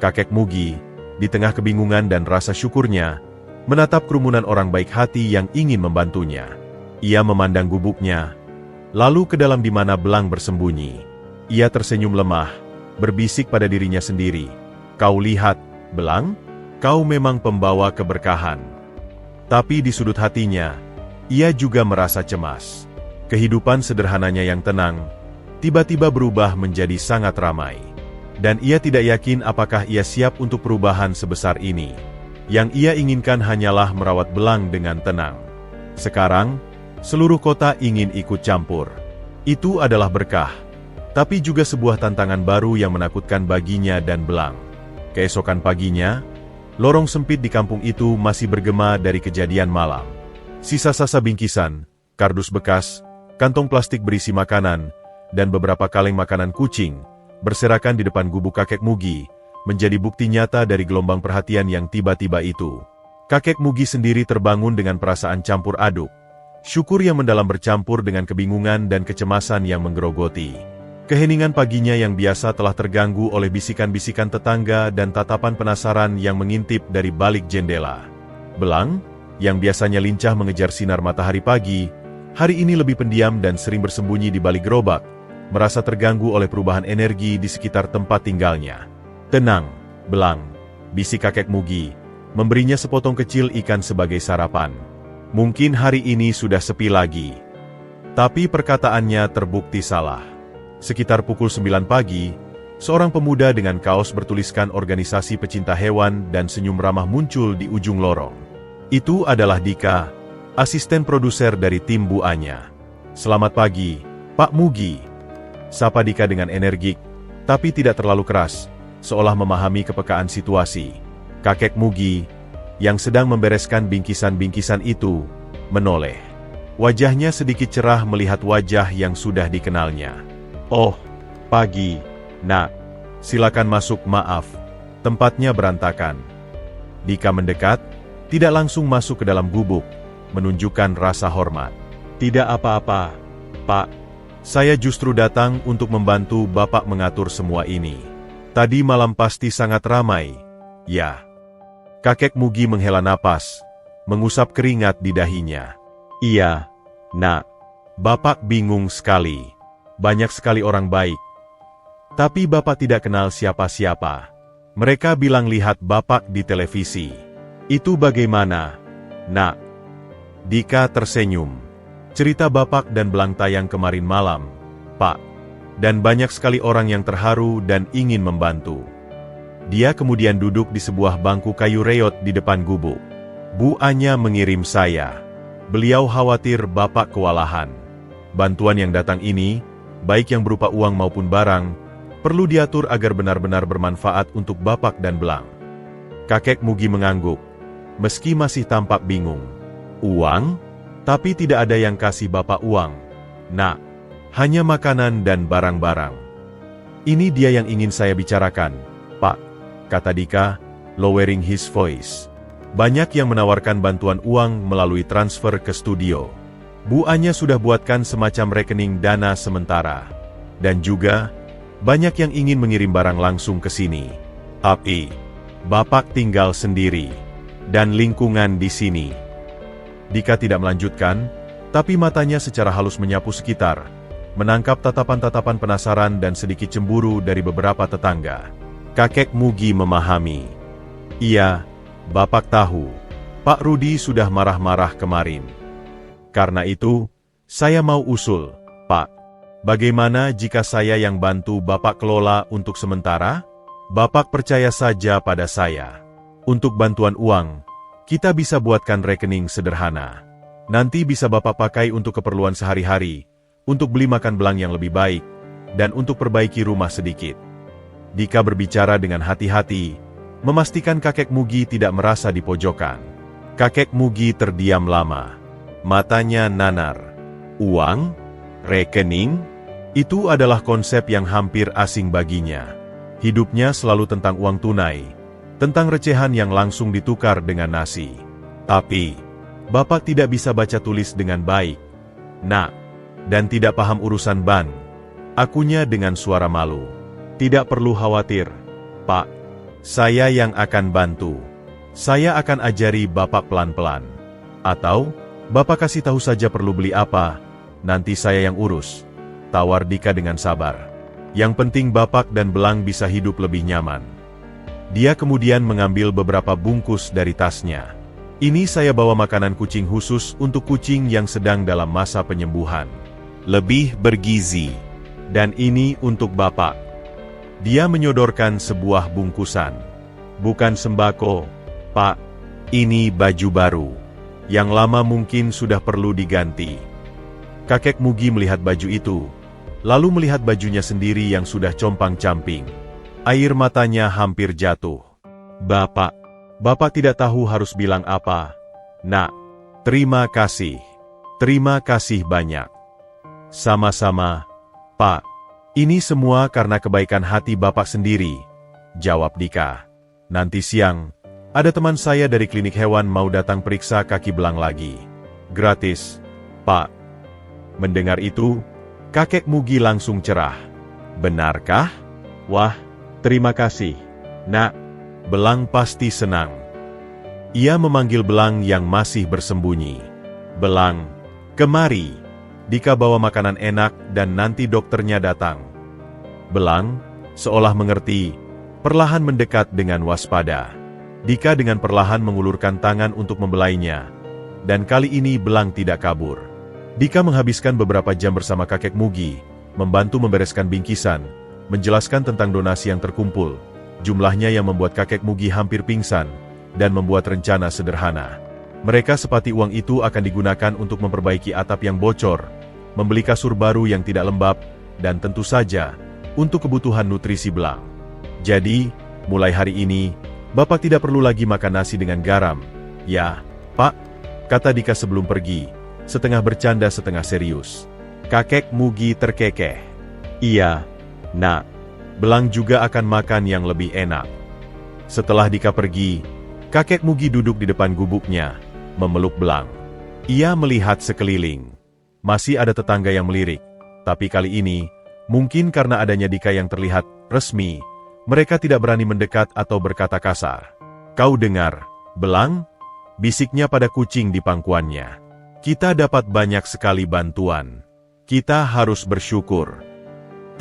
Kakek Mugi, di tengah kebingungan dan rasa syukurnya, menatap kerumunan orang baik hati yang ingin membantunya. Ia memandang gubuknya, lalu ke dalam di mana Belang bersembunyi. Ia tersenyum lemah, berbisik pada dirinya sendiri. "Kau lihat, Belang? Kau memang pembawa keberkahan." Tapi di sudut hatinya, ia juga merasa cemas. Kehidupan sederhananya yang tenang, tiba-tiba berubah menjadi sangat ramai. Dan ia tidak yakin apakah ia siap untuk perubahan sebesar ini. Yang ia inginkan hanyalah merawat Belang dengan tenang. Sekarang, seluruh kota ingin ikut campur. Itu adalah berkah, tapi juga sebuah tantangan baru yang menakutkan baginya dan Belang. Keesokan paginya, lorong sempit di kampung itu masih bergema dari kejadian malam. Sisa-sisa bingkisan, kardus bekas, kantong plastik berisi makanan, dan beberapa kaleng makanan kucing berserakan di depan gubuk kakek Mugi, menjadi bukti nyata dari gelombang perhatian yang tiba-tiba itu. Kakek Mugi sendiri terbangun dengan perasaan campur aduk. Syukur yang mendalam bercampur dengan kebingungan dan kecemasan yang menggerogoti. Keheningan paginya yang biasa telah terganggu oleh bisikan-bisikan tetangga dan tatapan penasaran yang mengintip dari balik jendela. Belang, yang biasanya lincah mengejar sinar matahari pagi, hari ini lebih pendiam dan sering bersembunyi di balik gerobak, merasa terganggu oleh perubahan energi di sekitar tempat tinggalnya. "Tenang, Belang," bisik kakek Mugi, memberinya sepotong kecil ikan sebagai sarapan. "Mungkin hari ini sudah sepi lagi." Tapi perkataannya terbukti salah. Sekitar pukul 9 pagi, seorang pemuda dengan kaos bertuliskan organisasi pecinta hewan dan senyum ramah muncul di ujung lorong. Itu adalah Dika, asisten produser dari tim Bu Anya. "Selamat pagi, Pak Mugi," sapa Dika dengan energik, tapi tidak terlalu keras, seolah memahami kepekaan situasi. Kakek Mugi, yang sedang membereskan bingkisan-bingkisan itu, menoleh. Wajahnya sedikit cerah melihat wajah yang sudah dikenalnya. "Oh, pagi, Nak. Silakan masuk, maaf. Tempatnya berantakan." Dika mendekat, tidak langsung masuk ke dalam gubuk, menunjukkan rasa hormat. "Tidak apa-apa, Pak. Saya justru datang untuk membantu Bapak mengatur semua ini. Tadi malam pasti sangat ramai, ya?" Kakek Mugi menghela napas, mengusap keringat di dahinya. "Iya, Nak. Bapak bingung sekali. Banyak sekali orang baik. Tapi Bapak tidak kenal siapa-siapa. Mereka bilang lihat Bapak di televisi. Itu bagaimana, Nak?" Dika tersenyum. "Cerita Bapak dan Belang tayang kemarin malam, Pak. Dan banyak sekali orang yang terharu dan ingin membantu." Dia kemudian duduk di sebuah bangku kayu reot di depan gubuk. "Bu Anya mengirim saya. Beliau khawatir Bapak kewalahan. Bantuan yang datang ini, baik yang berupa uang maupun barang, perlu diatur agar benar-benar bermanfaat untuk Bapak dan Belang." Kakek Mugi mengangguk, meski masih tampak bingung. "Uang? Tapi tidak ada yang kasih Bapak uang, Nak. Hanya makanan dan barang-barang." "Ini dia yang ingin saya bicarakan, Pak," kata Dika, lowering his voice. "Banyak yang menawarkan bantuan uang melalui transfer ke studio. Bu Anya sudah buatkan semacam rekening dana sementara. Dan juga, banyak yang ingin mengirim barang langsung ke sini. Tapi, Bapak tinggal sendiri. Dan lingkungan di sini. Dika tidak melanjutkan, tapi matanya secara halus menyapu sekitar, menangkap tatapan-tatapan penasaran dan sedikit cemburu dari beberapa tetangga. Kakek Mugi memahami. Iya, Bapak tahu, Pak Rudi sudah marah-marah kemarin. Karena itu, saya mau usul, Pak. Bagaimana jika saya yang bantu Bapak kelola untuk sementara? Bapak percaya saja pada saya. Untuk bantuan uang, kita bisa buatkan rekening sederhana. Nanti bisa Bapak pakai untuk keperluan sehari-hari, untuk beli makan belang yang lebih baik, dan untuk perbaiki rumah sedikit. Dika berbicara dengan hati-hati, memastikan kakek Mugi tidak merasa dipojokkan. Kakek Mugi terdiam lama. Matanya nanar. Uang? Rekening? Itu adalah konsep yang hampir asing baginya. Hidupnya selalu tentang uang tunai, tentang recehan yang langsung ditukar dengan nasi. Tapi, Bapak tidak bisa baca tulis dengan baik, Nak, dan tidak paham urusan ban. Akunya dengan suara malu. Tidak perlu khawatir, Pak. Saya yang akan bantu. Saya akan ajari Bapak pelan-pelan. Atau, Bapak kasih tahu saja perlu beli apa, nanti saya yang urus. Tawar Dika dengan sabar. Yang penting Bapak dan Belang bisa hidup lebih nyaman. Dia kemudian mengambil beberapa bungkus dari tasnya. Ini saya bawa makanan kucing khusus untuk kucing yang sedang dalam masa penyembuhan. Lebih bergizi. Dan ini untuk Bapak. Dia menyodorkan sebuah bungkusan. Bukan sembako, Pak. Ini baju baru. Yang lama mungkin sudah perlu diganti. Kakek Mugi melihat baju itu, lalu melihat bajunya sendiri yang sudah compang-camping. Air matanya hampir jatuh. Bapak tidak tahu harus bilang apa. Nak, terima kasih. Terima kasih banyak. Sama-sama, Pak. Ini semua karena kebaikan hati Bapak sendiri, jawab Dika. Nanti siang, ada teman saya dari klinik hewan mau datang periksa kaki Belang lagi. Gratis, Pak. Mendengar itu, kakek Mugi langsung cerah. Benarkah? Wah, terima kasih, Nak. Belang pasti senang. Ia memanggil Belang yang masih bersembunyi. Belang, kemari. Dika bawa makanan enak dan nanti dokternya datang. Belang, seolah mengerti, perlahan mendekat dengan waspada. Dika dengan perlahan mengulurkan tangan untuk membelainya. Dan kali ini Belang tidak kabur. Dika menghabiskan beberapa jam bersama kakek Mugi, membantu membereskan bingkisan, menjelaskan tentang donasi yang terkumpul, jumlahnya yang membuat kakek Mugi hampir pingsan, dan membuat rencana sederhana. Mereka sepati uang itu akan digunakan untuk memperbaiki atap yang bocor, membeli kasur baru yang tidak lembab, dan tentu saja, untuk kebutuhan nutrisi Belang. Jadi, mulai hari ini, Bapak tidak perlu lagi makan nasi dengan garam. Ya, Pak, kata Dika sebelum pergi, setengah bercanda setengah serius. Kakek Mugi terkekeh. Iya, Nak. Belang juga akan makan yang lebih enak. Setelah Dika pergi, kakek Mugi duduk di depan gubuknya, memeluk Belang. Ia melihat sekeliling. Masih ada tetangga yang melirik, tapi kali ini, mungkin karena adanya Dika yang terlihat resmi, mereka tidak berani mendekat atau berkata kasar. Kau dengar, Belang? Bisiknya pada kucing di pangkuannya. Kita dapat banyak sekali bantuan. Kita harus bersyukur.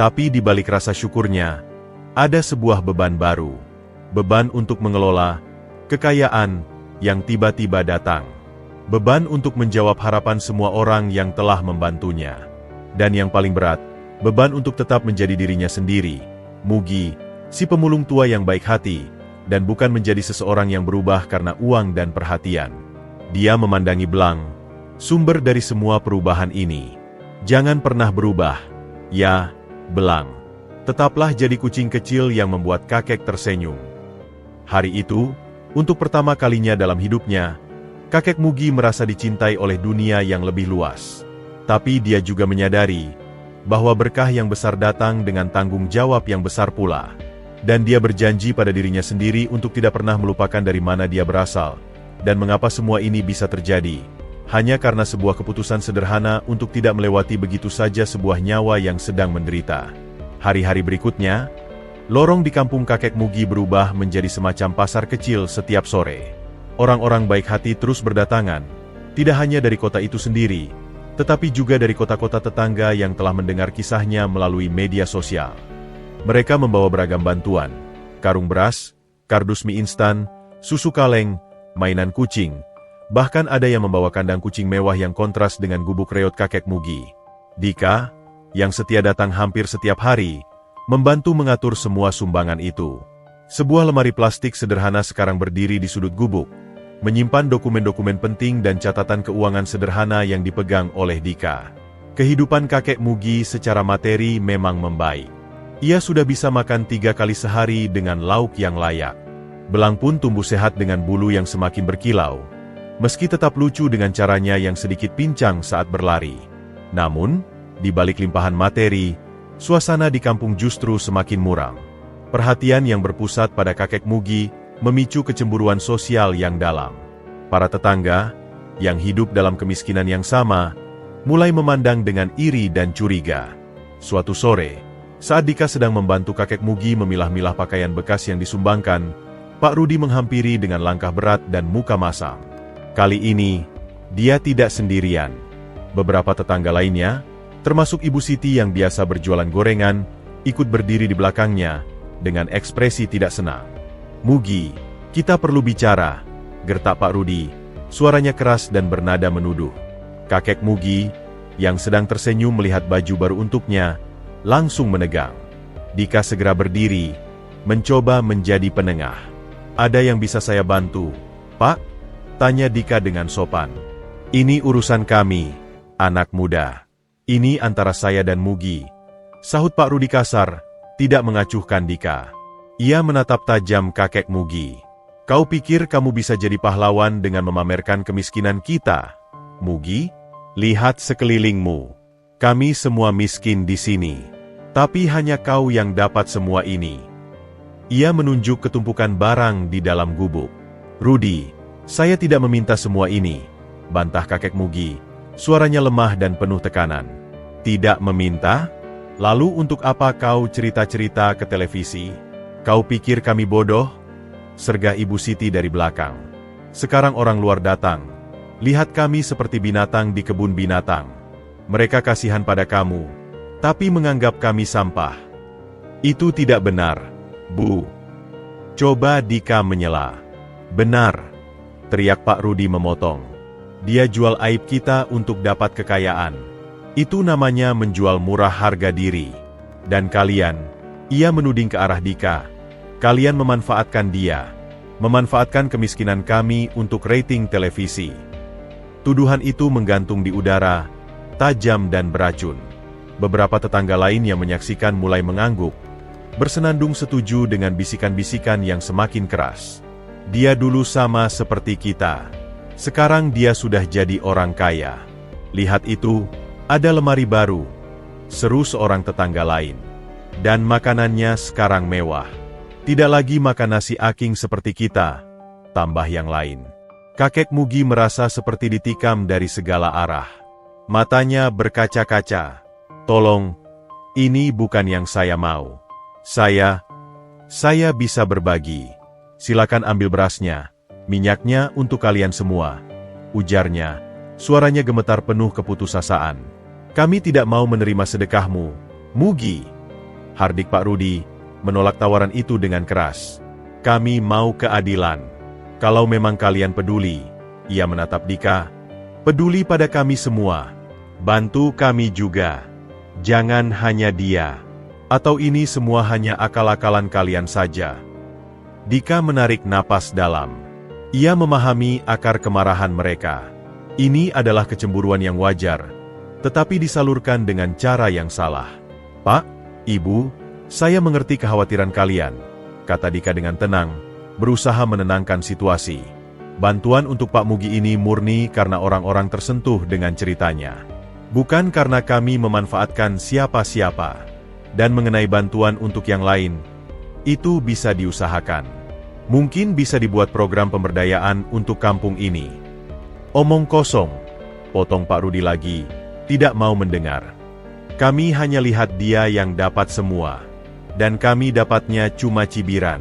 Tapi di balik rasa syukurnya, ada sebuah beban baru. Beban untuk mengelola kekayaan yang tiba-tiba datang. Beban untuk menjawab harapan semua orang yang telah membantunya. Dan yang paling berat, beban untuk tetap menjadi dirinya sendiri. Mugi, si pemulung tua yang baik hati, dan bukan menjadi seseorang yang berubah karena uang dan perhatian. Dia memandangi Belang, sumber dari semua perubahan ini. Jangan pernah berubah, ya, Belang. Tetaplah jadi kucing kecil yang membuat kakek tersenyum. Hari itu, untuk pertama kalinya dalam hidupnya, kakek Mugi merasa dicintai oleh dunia yang lebih luas. Tapi dia juga menyadari bahwa berkah yang besar datang dengan tanggung jawab yang besar pula. Dan dia berjanji pada dirinya sendiri untuk tidak pernah melupakan dari mana dia berasal, dan mengapa semua ini bisa terjadi. hanya karena sebuah keputusan sederhana untuk tidak melewati begitu saja sebuah nyawa yang sedang menderita. Hari-hari berikutnya, lorong di kampung kakek Mugi berubah menjadi semacam pasar kecil setiap sore. Orang-orang baik hati terus berdatangan, tidak hanya dari kota itu sendiri, tetapi juga dari kota-kota tetangga yang telah mendengar kisahnya melalui media sosial. Mereka membawa beragam bantuan, karung beras, kardus mie instan, susu kaleng, mainan kucing, bahkan ada yang membawa kandang kucing mewah yang kontras dengan gubuk reot kakek Mugi. Dika, yang setia datang hampir setiap hari, membantu mengatur semua sumbangan itu. Sebuah lemari plastik sederhana sekarang berdiri di sudut gubuk, menyimpan dokumen-dokumen penting dan catatan keuangan sederhana yang dipegang oleh Dika. Kehidupan kakek Mugi secara materi memang membaik. Ia sudah bisa makan 3 kali sehari dengan lauk yang layak. Belang pun tumbuh sehat dengan bulu yang semakin berkilau, meski tetap lucu dengan caranya yang sedikit pincang saat berlari. Namun, di balik limpahan materi, suasana di kampung justru semakin muram. Perhatian yang berpusat pada kakek Mugi memicu kecemburuan sosial yang dalam. Para tetangga, yang hidup dalam kemiskinan yang sama, mulai memandang dengan iri dan curiga. Suatu sore, saat Dika sedang membantu kakek Mugi memilah-milah pakaian bekas yang disumbangkan, Pak Rudi menghampiri dengan langkah berat dan muka masam. Kali ini, dia tidak sendirian. Beberapa tetangga lainnya, termasuk Ibu Siti yang biasa berjualan gorengan, ikut berdiri di belakangnya, dengan ekspresi tidak senang. "Mugi, kita perlu bicara," gertak Pak Rudi, suaranya keras dan bernada menuduh. Kakek Mugi, yang sedang tersenyum melihat baju baru untuknya, langsung menegang. Dika segera berdiri, mencoba menjadi penengah. "Ada yang bisa saya bantu, Pak?" tanya Dika dengan sopan. "Ini urusan kami, anak muda. Ini antara saya dan Mugi," sahut Pak Rudi kasar, tidak mengacuhkan Dika. Ia menatap tajam kakek Mugi. "Kau pikir kamu bisa jadi pahlawan dengan memamerkan kemiskinan kita, Mugi? Lihat sekelilingmu. Kami semua miskin di sini. Tapi hanya kau yang dapat semua ini." Ia menunjuk ke tumpukan barang di dalam gubuk. "Rudi, saya tidak meminta semua ini," bantah kakek Mugi, suaranya lemah dan penuh tekanan. "Tidak meminta? Lalu untuk apa kau cerita-cerita ke televisi? Kau pikir kami bodoh?" sergah Ibu Siti dari belakang. "Sekarang orang luar datang. Lihat kami seperti binatang di kebun binatang. Mereka kasihan pada kamu, tapi menganggap kami sampah. Itu tidak benar, Bu." Coba Dika menyela. "Benar," teriak Pak Rudi memotong. "Dia jual aib kita untuk dapat kekayaan. Itu namanya menjual murah harga diri. Dan kalian," ia menuding ke arah Dika, "kalian memanfaatkan dia. Memanfaatkan kemiskinan kami untuk rating televisi." Tuduhan itu menggantung di udara, tajam dan beracun. Beberapa tetangga lain yang menyaksikan mulai mengangguk, bersenandung setuju dengan bisikan-bisikan yang semakin keras. "Dia dulu sama seperti kita. Sekarang dia sudah jadi orang kaya. Lihat itu, ada lemari baru," seru seorang tetangga lain. "Dan makanannya sekarang mewah. Tidak lagi makan nasi aking seperti kita," tambah yang lain. Kakek Mugi merasa seperti ditikam dari segala arah. Matanya berkaca-kaca. "Tolong, ini bukan yang saya mau. Saya bisa berbagi. Silakan ambil berasnya, minyaknya untuk kalian semua," ujarnya, suaranya gemetar penuh keputusasaan. "Kami tidak mau menerima sedekahmu, Mugi," hardik Pak Rudi, menolak tawaran itu dengan keras. "Kami mau keadilan. Kalau memang kalian peduli," ia menatap Dika, "peduli pada kami semua. Bantu kami juga. Jangan hanya dia. Atau ini semua hanya akal-akalan kalian saja?" Dika menarik napas dalam. Ia memahami akar kemarahan mereka. Ini adalah kecemburuan yang wajar, tetapi disalurkan dengan cara yang salah. "Pak, Ibu, saya mengerti kekhawatiran kalian," kata Dika dengan tenang, berusaha menenangkan situasi. "Bantuan untuk Pak Mugi ini murni karena orang-orang tersentuh dengan ceritanya. Bukan karena kami memanfaatkan siapa-siapa. Dan mengenai bantuan untuk yang lain, itu bisa diusahakan. Mungkin bisa dibuat program pemberdayaan untuk kampung ini." "Omong kosong," potong Pak Rudi lagi, tidak mau mendengar. Kami hanya lihat dia yang dapat semua. Dan kami dapatnya cuma cibiran.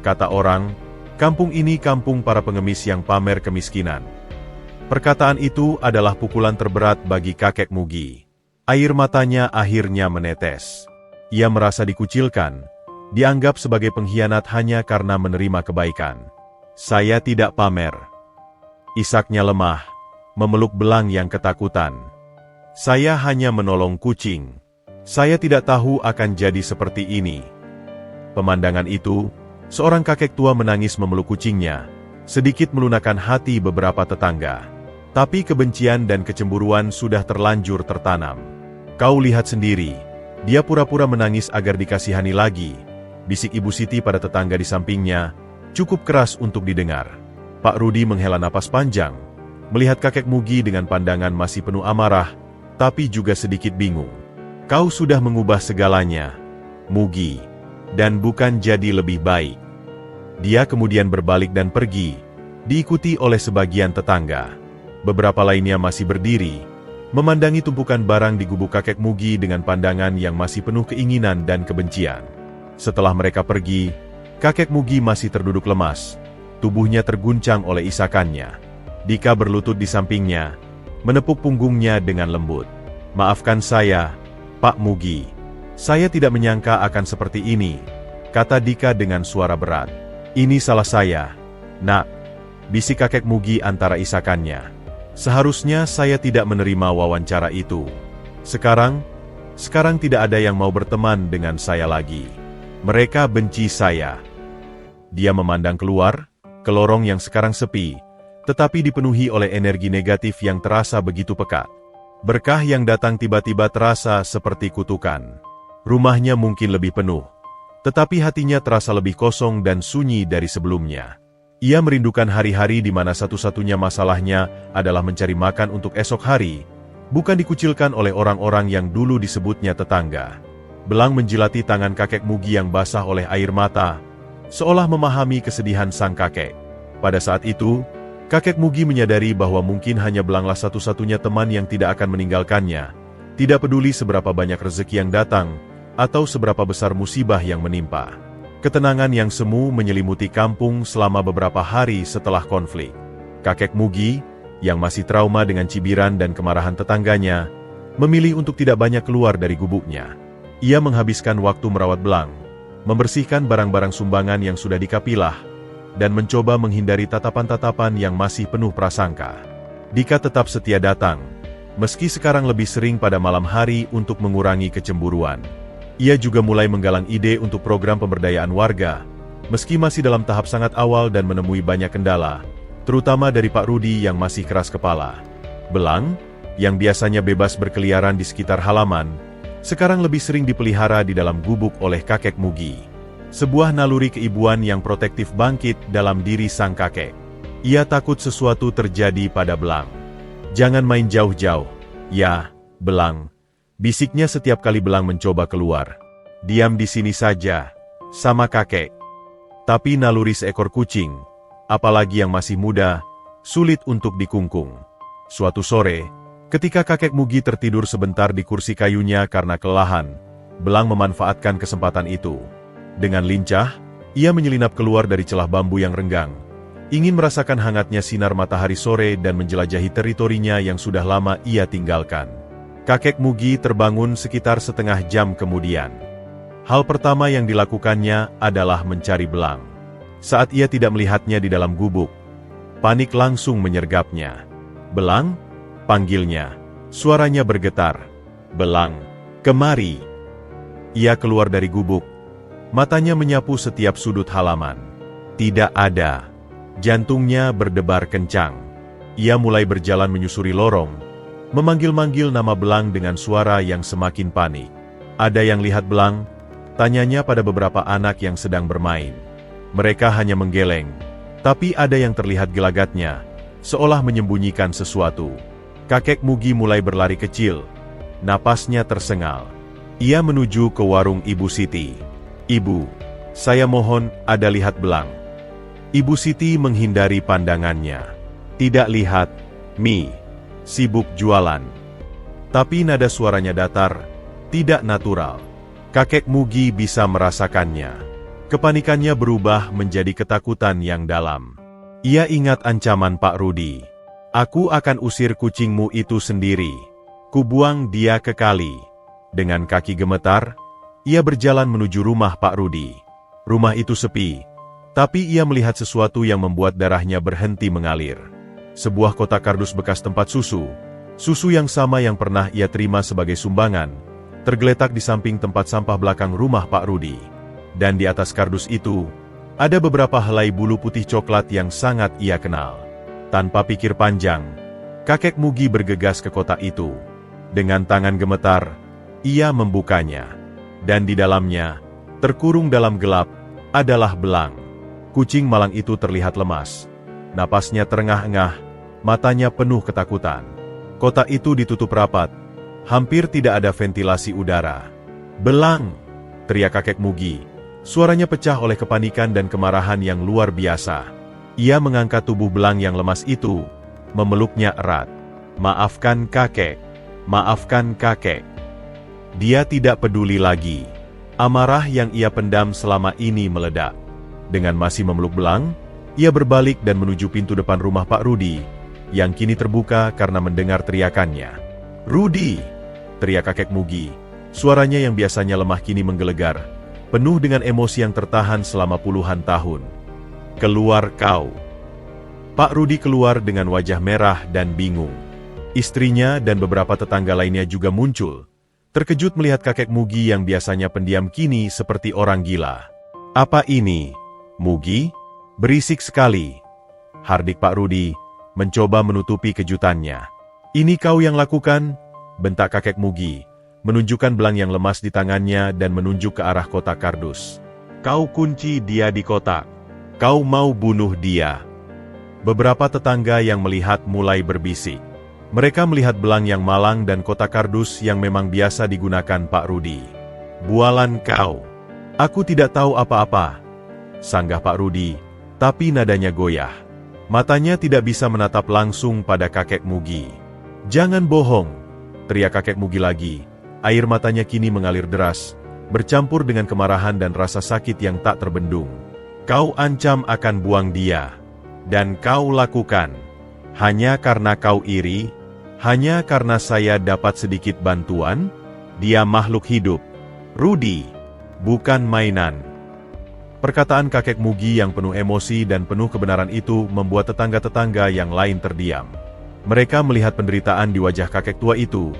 Kata orang, kampung ini kampung para pengemis yang pamer kemiskinan. Perkataan itu adalah pukulan terberat bagi kakek Mugi. Air matanya akhirnya menetes. Ia merasa dikucilkan, dianggap sebagai pengkhianat hanya karena menerima kebaikan. Saya tidak pamer. Isaknya lemah, memeluk belang yang ketakutan. Saya hanya menolong kucing. Saya tidak tahu akan jadi seperti ini. Pemandangan itu, seorang kakek tua menangis memeluk kucingnya, sedikit melunakkan hati beberapa tetangga. Tapi kebencian dan kecemburuan sudah terlanjur tertanam. Kau lihat sendiri, dia pura-pura menangis agar dikasihani lagi, bisik Ibu Siti pada tetangga di sampingnya, cukup keras untuk didengar. Pak Rudi menghela napas panjang, melihat kakek Mugi dengan pandangan masih penuh amarah, tapi juga sedikit bingung. Kau sudah mengubah segalanya, Mugi, dan bukan jadi lebih baik. Dia kemudian berbalik dan pergi, diikuti oleh sebagian tetangga. Beberapa lainnya masih berdiri, memandangi tumpukan barang di gubuk kakek Mugi dengan pandangan yang masih penuh keinginan dan kebencian. Setelah mereka pergi, kakek Mugi masih terduduk lemas, tubuhnya terguncang oleh isakannya. Dika berlutut di sampingnya, menepuk punggungnya dengan lembut. Maafkan saya, Pak Mugi. Saya tidak menyangka akan seperti ini, kata Dika dengan suara berat. Ini salah saya, Nak, bisik kakek Mugi antara isakannya. Seharusnya saya tidak menerima wawancara itu. Sekarang tidak ada yang mau berteman dengan saya lagi. Mereka benci saya. Dia memandang keluar, ke lorong yang sekarang sepi, tetapi dipenuhi oleh energi negatif yang terasa begitu pekat. Berkah yang datang tiba-tiba terasa seperti kutukan. Rumahnya mungkin lebih penuh, tetapi hatinya terasa lebih kosong dan sunyi dari sebelumnya. Ia merindukan hari-hari di mana satu-satunya masalahnya adalah mencari makan untuk esok hari, bukan dikucilkan oleh orang-orang yang dulu disebutnya tetangga. Belang menjilati tangan kakek Mugi yang basah oleh air mata, seolah memahami kesedihan sang kakek. Pada saat itu, kakek Mugi menyadari bahwa mungkin hanya Belanglah satu-satunya teman yang tidak akan meninggalkannya, tidak peduli seberapa banyak rezeki yang datang, atau seberapa besar musibah yang menimpa. Ketenangan yang semu menyelimuti kampung selama beberapa hari setelah konflik. Kakek Mugi, yang masih trauma dengan cibiran dan kemarahan tetangganya, memilih untuk tidak banyak keluar dari gubuknya. Ia menghabiskan waktu merawat belang, membersihkan barang-barang sumbangan yang sudah dikapilah, dan mencoba menghindari tatapan-tatapan yang masih penuh prasangka. Dika tetap setia datang, meski sekarang lebih sering pada malam hari untuk mengurangi kecemburuan. Ia juga mulai menggalang ide untuk program pemberdayaan warga, meski masih dalam tahap sangat awal dan menemui banyak kendala, terutama dari Pak Rudi yang masih keras kepala. Belang, yang biasanya bebas berkeliaran di sekitar halaman, sekarang lebih sering dipelihara di dalam gubuk oleh kakek Mugi. Sebuah naluri keibuan yang protektif bangkit dalam diri sang kakek. Ia takut sesuatu terjadi pada Belang. Jangan main jauh-jauh, ya, Belang, bisiknya setiap kali Belang mencoba keluar. Diam di sini saja, sama kakek. Tapi naluri seekor kucing, apalagi yang masih muda, sulit untuk dikungkung. Suatu sore, ketika kakek Mugi tertidur sebentar di kursi kayunya karena kelelahan, Belang memanfaatkan kesempatan itu. Dengan lincah, ia menyelinap keluar dari celah bambu yang renggang, ingin merasakan hangatnya sinar matahari sore dan menjelajahi teritorinya yang sudah lama ia tinggalkan. Kakek Mugi terbangun sekitar setengah jam kemudian. Hal pertama yang dilakukannya adalah mencari Belang. Saat ia tidak melihatnya di dalam gubuk, panik langsung menyergapnya. "Belang?" panggilnya. Suaranya bergetar. "Belang, kemari." Ia keluar dari gubuk. Matanya menyapu setiap sudut halaman. Tidak ada. Jantungnya berdebar kencang. Ia mulai berjalan menyusuri lorong, memanggil-manggil nama Belang dengan suara yang semakin panik. "Ada yang lihat Belang?" tanyanya pada beberapa anak yang sedang bermain. Mereka hanya menggeleng, tapi ada yang terlihat gelagatnya, seolah menyembunyikan sesuatu. Kakek Mugi mulai berlari kecil. Napasnya tersengal. Ia menuju ke warung Ibu Siti. "Ibu, saya mohon, ada lihat Belang?" Ibu Siti menghindari pandangannya. "Tidak lihat, Mi. sibuk jualan. Tapi nada suaranya datar, tidak natural. Kakek Mugi bisa merasakannya. Kepanikannya berubah menjadi ketakutan yang dalam. Ia ingat ancaman Pak Rudi. Aku akan usir kucingmu itu sendiri. Kubuang dia ke kali. Dengan kaki gemetar, ia berjalan menuju rumah Pak Rudi. Rumah itu sepi, tapi ia melihat sesuatu yang membuat darahnya berhenti mengalir. Sebuah kotak kardus bekas tempat susu. Susu yang sama yang pernah ia terima sebagai sumbangan, tergeletak di samping tempat sampah belakang rumah Pak Rudi. Dan di atas kardus itu, ada beberapa helai bulu putih coklat yang sangat ia kenal. Tanpa pikir panjang, kakek Mugi bergegas ke kotak itu. Dengan tangan gemetar, ia membukanya. Dan di dalamnya, terkurung dalam gelap, adalah belang. Kucing malang itu terlihat lemas. Napasnya terengah-engah, matanya penuh ketakutan. Kotak itu ditutup rapat, hampir tidak ada ventilasi udara. "Belang!" teriak kakek Mugi. Suaranya pecah oleh kepanikan dan kemarahan yang luar biasa. Ia mengangkat tubuh belang yang lemas itu, memeluknya erat. "Maafkan kakek, maafkan kakek." Dia tidak peduli lagi. Amarah yang ia pendam selama ini meledak. Dengan masih memeluk belang, ia berbalik dan menuju pintu depan rumah Pak Rudi, yang kini terbuka karena mendengar teriakannya. "Rudi!" teriak kakek Mugi. Suaranya yang biasanya lemah kini menggelegar, penuh dengan emosi yang tertahan selama puluhan tahun. "Keluar kau!" Pak Rudi keluar dengan wajah merah dan bingung. Istrinya dan beberapa tetangga lainnya juga muncul, terkejut melihat kakek Mugi yang biasanya pendiam kini seperti orang gila. "Apa ini, Mugi? Berisik sekali," hardik Pak Rudi, mencoba menutupi kejutannya. "Ini kau yang lakukan?" bentak kakek Mugi, menunjukkan belang yang lemas di tangannya dan menunjuk ke arah kotak kardus. "Kau kunci dia di kotak. Kau mau bunuh dia." Beberapa tetangga yang melihat mulai berbisik. Mereka melihat belang yang malang dan kotak kardus yang memang biasa digunakan Pak Rudi. "Bualan kau! Aku tidak tahu apa-apa," sanggah Pak Rudi, tapi nadanya goyah. Matanya tidak bisa menatap langsung pada kakek Mugi. "Jangan bohong!" teriak kakek Mugi lagi. Air matanya kini mengalir deras, bercampur dengan kemarahan dan rasa sakit yang tak terbendung. "Kau ancam akan buang dia. Dan kau lakukan. Hanya karena kau iri? Hanya karena saya dapat sedikit bantuan? Dia makhluk hidup. Rudi, bukan mainan." Perkataan kakek Mugi yang penuh emosi dan penuh kebenaran itu membuat tetangga-tetangga yang lain terdiam. Mereka melihat penderitaan di wajah kakek tua itu,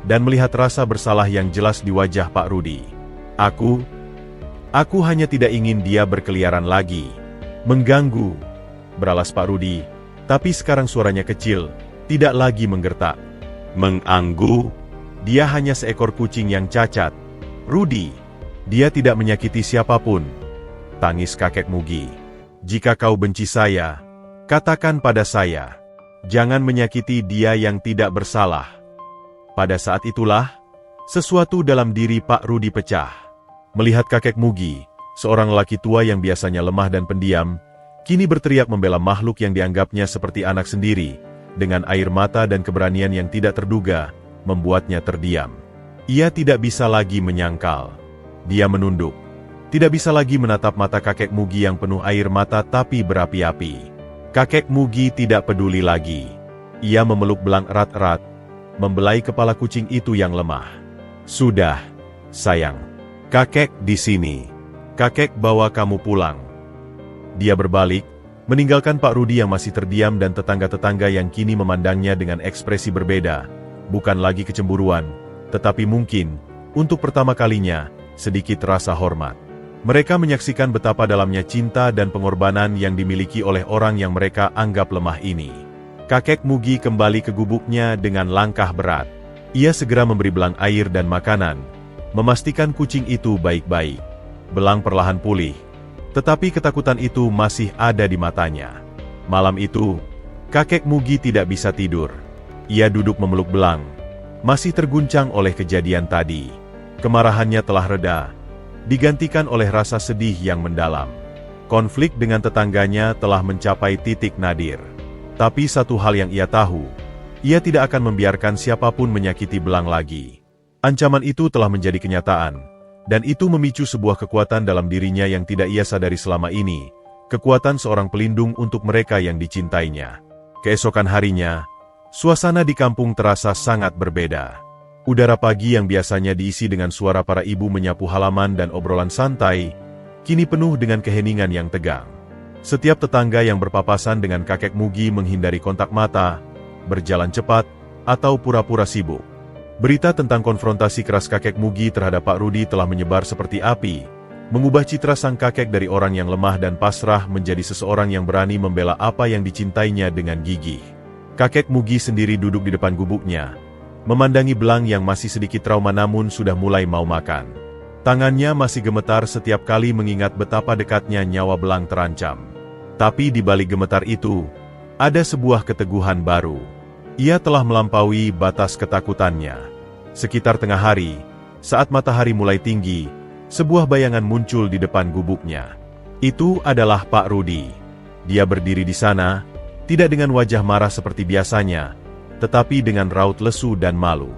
dan melihat rasa bersalah yang jelas di wajah Pak Rudi. Aku hanya tidak ingin dia berkeliaran lagi. Mengganggu, beralas Pak Rudi, tapi sekarang suaranya kecil, tidak lagi menggertak. "Mengganggu? Dia hanya seekor kucing yang cacat. Rudi, dia tidak menyakiti siapapun," tangis kakek Mugi. "Jika kau benci saya, katakan pada saya. Jangan menyakiti dia yang tidak bersalah." Pada saat itulah, sesuatu dalam diri Pak Rudi pecah. Melihat kakek Mugi, seorang lelaki tua yang biasanya lemah dan pendiam, kini berteriak membela makhluk yang dianggapnya seperti anak sendiri, dengan air mata dan keberanian yang tidak terduga, membuatnya terdiam. Ia tidak bisa lagi menyangkal. Dia menunduk. Tidak bisa lagi menatap mata kakek Mugi yang penuh air mata tapi berapi-api. Kakek Mugi tidak peduli lagi. Ia memeluk belang erat-erat, membelai kepala kucing itu yang lemah. "Sudah, sayang. Kakek di sini. Kakek bawa kamu pulang." Dia berbalik, meninggalkan Pak Rudi yang masih terdiam dan tetangga-tetangga yang kini memandangnya dengan ekspresi berbeda, bukan lagi kecemburuan, tetapi mungkin, untuk pertama kalinya, sedikit rasa hormat. Mereka menyaksikan betapa dalamnya cinta dan pengorbanan yang dimiliki oleh orang yang mereka anggap lemah ini. Kakek Mugi kembali ke gubuknya dengan langkah berat. Ia segera memberi belang air dan makanan, memastikan kucing itu baik-baik. Belang perlahan pulih, tetapi ketakutan itu masih ada di matanya. Malam itu, kakek Mugi tidak bisa tidur. Ia duduk memeluk belang, masih terguncang oleh kejadian tadi. Kemarahannya telah reda, digantikan oleh rasa sedih yang mendalam. Konflik dengan tetangganya telah mencapai titik nadir. Tapi satu hal yang ia tahu, Ia tidak akan membiarkan siapapun menyakiti Belang lagi. Ancaman itu telah menjadi kenyataan, dan itu memicu sebuah kekuatan dalam dirinya yang tidak ia sadari selama ini, kekuatan seorang pelindung untuk mereka yang dicintainya. Keesokan harinya, suasana di kampung terasa sangat berbeda. Udara pagi yang biasanya diisi dengan suara para ibu menyapu halaman dan obrolan santai, kini penuh dengan keheningan yang tegang. Setiap tetangga yang berpapasan dengan kakek Mugi menghindari kontak mata, berjalan cepat, atau pura-pura sibuk. Berita tentang konfrontasi keras kakek Mugi terhadap Pak Rudi telah menyebar seperti api, mengubah citra sang kakek dari orang yang lemah dan pasrah menjadi seseorang yang berani membela apa yang dicintainya dengan gigih. Kakek Mugi sendiri duduk di depan gubuknya, memandangi Belang yang masih sedikit trauma namun sudah mulai mau makan. Tangannya masih gemetar setiap kali mengingat betapa dekatnya nyawa Belang terancam. Tapi di balik gemetar itu, ada sebuah keteguhan baru. Ia telah melampaui batas ketakutannya. Sekitar tengah hari, saat matahari mulai tinggi, sebuah bayangan muncul di depan gubuknya. Itu adalah Pak Rudi. Dia berdiri di sana, tidak dengan wajah marah seperti biasanya, tetapi dengan raut lesu dan malu.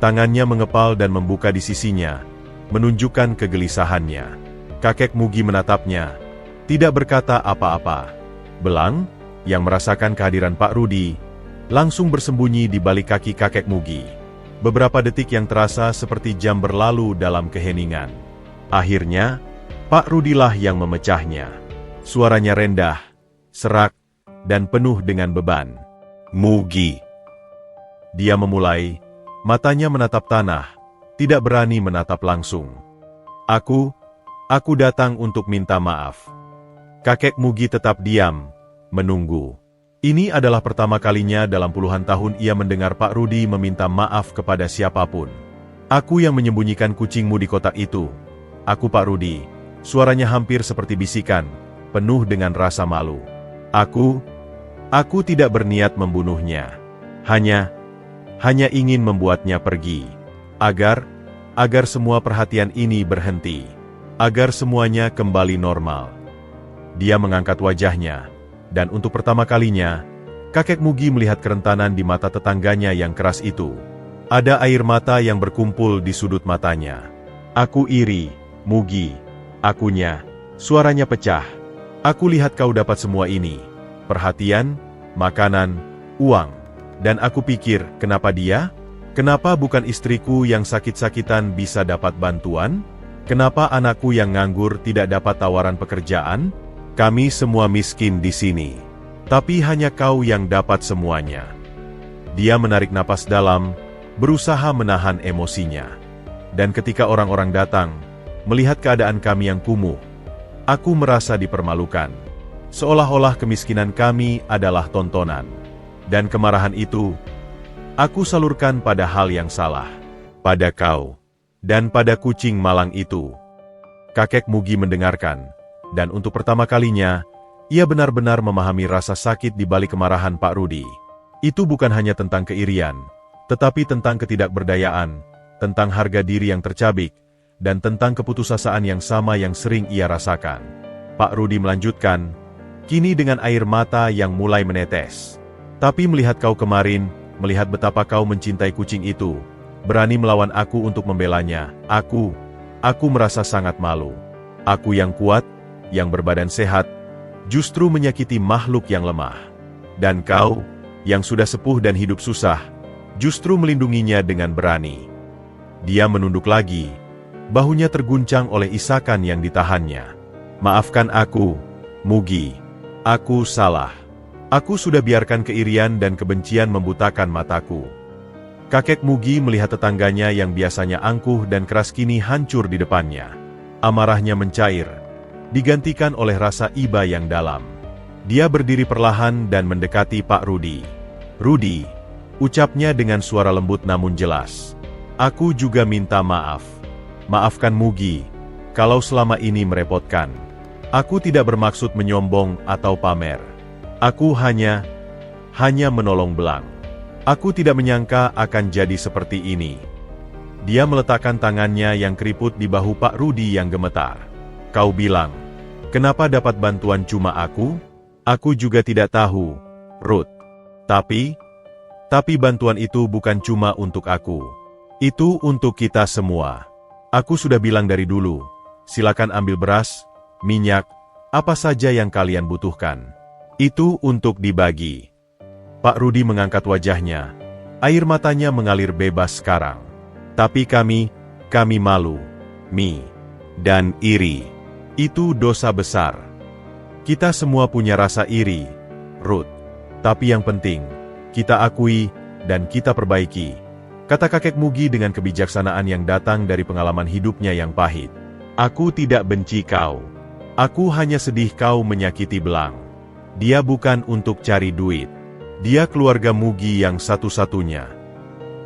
Tangannya mengepal dan membuka di sisinya, menunjukkan kegelisahannya. Kakek Mugi menatapnya, tidak berkata apa-apa. Belang, yang merasakan kehadiran Pak Rudi, langsung bersembunyi di balik kaki kakek Mugi. Beberapa detik yang terasa seperti jam berlalu dalam keheningan. Akhirnya, Pak Rudilah yang memecahnya. Suaranya rendah, serak, dan penuh dengan beban. Mugi. Dia memulai, matanya menatap tanah, tidak berani menatap langsung. Aku datang untuk minta maaf. Kakek Mugi tetap diam, menunggu. Ini adalah pertama kalinya dalam puluhan tahun ia mendengar Pak Rudi meminta maaf kepada siapapun. Aku yang menyembunyikan kucingmu di kotak itu. Aku Pak Rudi. Suaranya hampir seperti bisikan, penuh dengan rasa malu. Aku tidak berniat membunuhnya. Hanya ingin membuatnya pergi. Agar semua perhatian ini berhenti. Agar semuanya kembali normal. Dia mengangkat wajahnya. Dan untuk pertama kalinya, kakek Mugi melihat kerentanan di mata tetangganya yang keras itu. Ada air mata yang berkumpul di sudut matanya. Aku iri, Mugi. Akunya. Suaranya pecah. Aku lihat kau dapat semua ini. Perhatian, makanan, uang. Dan aku pikir, kenapa dia? Kenapa bukan istriku yang sakit-sakitan bisa dapat bantuan? Kenapa anakku yang nganggur tidak dapat tawaran pekerjaan? Kami semua miskin di sini. Tapi hanya kau yang dapat semuanya. Dia menarik napas dalam, berusaha menahan emosinya. Dan ketika orang-orang datang, melihat keadaan kami yang kumuh, aku merasa dipermalukan. Seolah-olah kemiskinan kami adalah tontonan. Dan kemarahan itu, aku salurkan pada hal yang salah. Pada kau. Dan pada kucing malang itu. Kakek Mugi mendengarkan. Dan untuk pertama kalinya, ia benar-benar memahami rasa sakit di balik kemarahan Pak Rudi. Itu bukan hanya tentang keirian, tetapi tentang ketidakberdayaan, tentang harga diri yang tercabik, dan tentang keputusasaan yang sama yang sering ia rasakan. Pak Rudi melanjutkan, kini dengan air mata yang mulai menetes. Tapi melihat kau kemarin, melihat betapa kau mencintai kucing itu, berani melawan aku untuk membelanya, aku merasa sangat malu. Aku yang kuat, yang berbadan sehat, justru menyakiti makhluk yang lemah. Dan kau, yang sudah sepuh dan hidup susah, justru melindunginya dengan berani. Dia menunduk lagi, bahunya terguncang oleh isakan yang ditahannya. Maafkan aku, Mugi. Aku salah. Aku sudah biarkan keirian dan kebencian membutakan mataku. Kakek Mugi melihat tetangganya yang biasanya angkuh dan keras kini hancur di depannya. Amarahnya mencair, digantikan oleh rasa iba yang dalam. Dia berdiri perlahan dan mendekati Pak Rudi. Rudi, ucapnya dengan suara lembut namun jelas. Aku juga minta maaf. Maafkan Mugi, kalau selama ini merepotkan. Aku tidak bermaksud menyombong atau pamer. Aku hanya menolong Belang. Aku tidak menyangka akan jadi seperti ini. Dia meletakkan tangannya yang keriput di bahu Pak Rudi yang gemetar. Kau bilang, kenapa dapat bantuan cuma aku? Aku juga tidak tahu, Ruth. Tapi Tapi bantuan itu bukan cuma untuk aku. Itu untuk kita semua. Aku sudah bilang dari dulu, silakan ambil beras, minyak, apa saja yang kalian butuhkan. Itu untuk dibagi. Pak Rudi mengangkat wajahnya. Air matanya mengalir bebas sekarang. Tapi kami malu, dan iri. Itu dosa besar. Kita semua punya rasa iri, Ruth. Tapi yang penting, kita akui dan kita perbaiki, kata kakek Mugi dengan kebijaksanaan yang datang dari pengalaman hidupnya yang pahit. Aku tidak benci kau. Aku hanya sedih kau menyakiti Belang. Dia bukan untuk cari duit. Dia keluarga Mugi yang satu-satunya.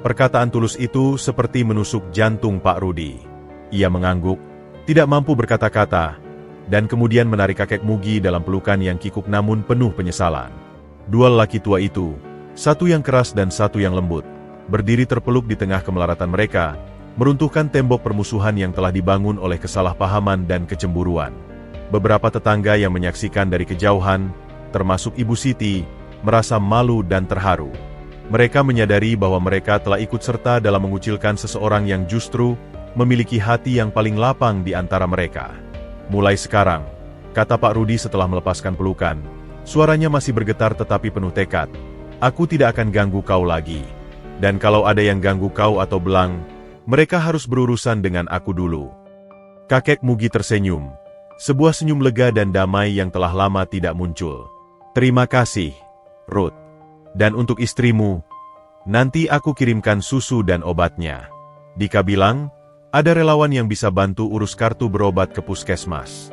Perkataan tulus itu seperti menusuk jantung Pak Rudi. Ia mengangguk, tidak mampu berkata-kata, dan kemudian menarik kakek Mugi dalam pelukan yang kikuk namun penuh penyesalan. Dua lelaki tua itu, satu yang keras dan satu yang lembut, berdiri terpeluk di tengah kemelaratan mereka, meruntuhkan tembok permusuhan yang telah dibangun oleh kesalahpahaman dan kecemburuan. Beberapa tetangga yang menyaksikan dari kejauhan, termasuk Ibu Siti, merasa malu dan terharu. Mereka menyadari bahwa mereka telah ikut serta dalam mengucilkan seseorang yang justru memiliki hati yang paling lapang di antara mereka. Mulai sekarang, kata Pak Rudi setelah melepaskan pelukan, suaranya masih bergetar tetapi penuh tekad, aku tidak akan ganggu kau lagi. Dan kalau ada yang ganggu kau atau Belang, mereka harus berurusan dengan aku dulu. Kakek Mugi tersenyum, sebuah senyum lega dan damai yang telah lama tidak muncul. Terima kasih, Ruth. Dan untuk istrimu, nanti aku kirimkan susu dan obatnya. Dika bilang, ada relawan yang bisa bantu urus kartu berobat ke puskesmas.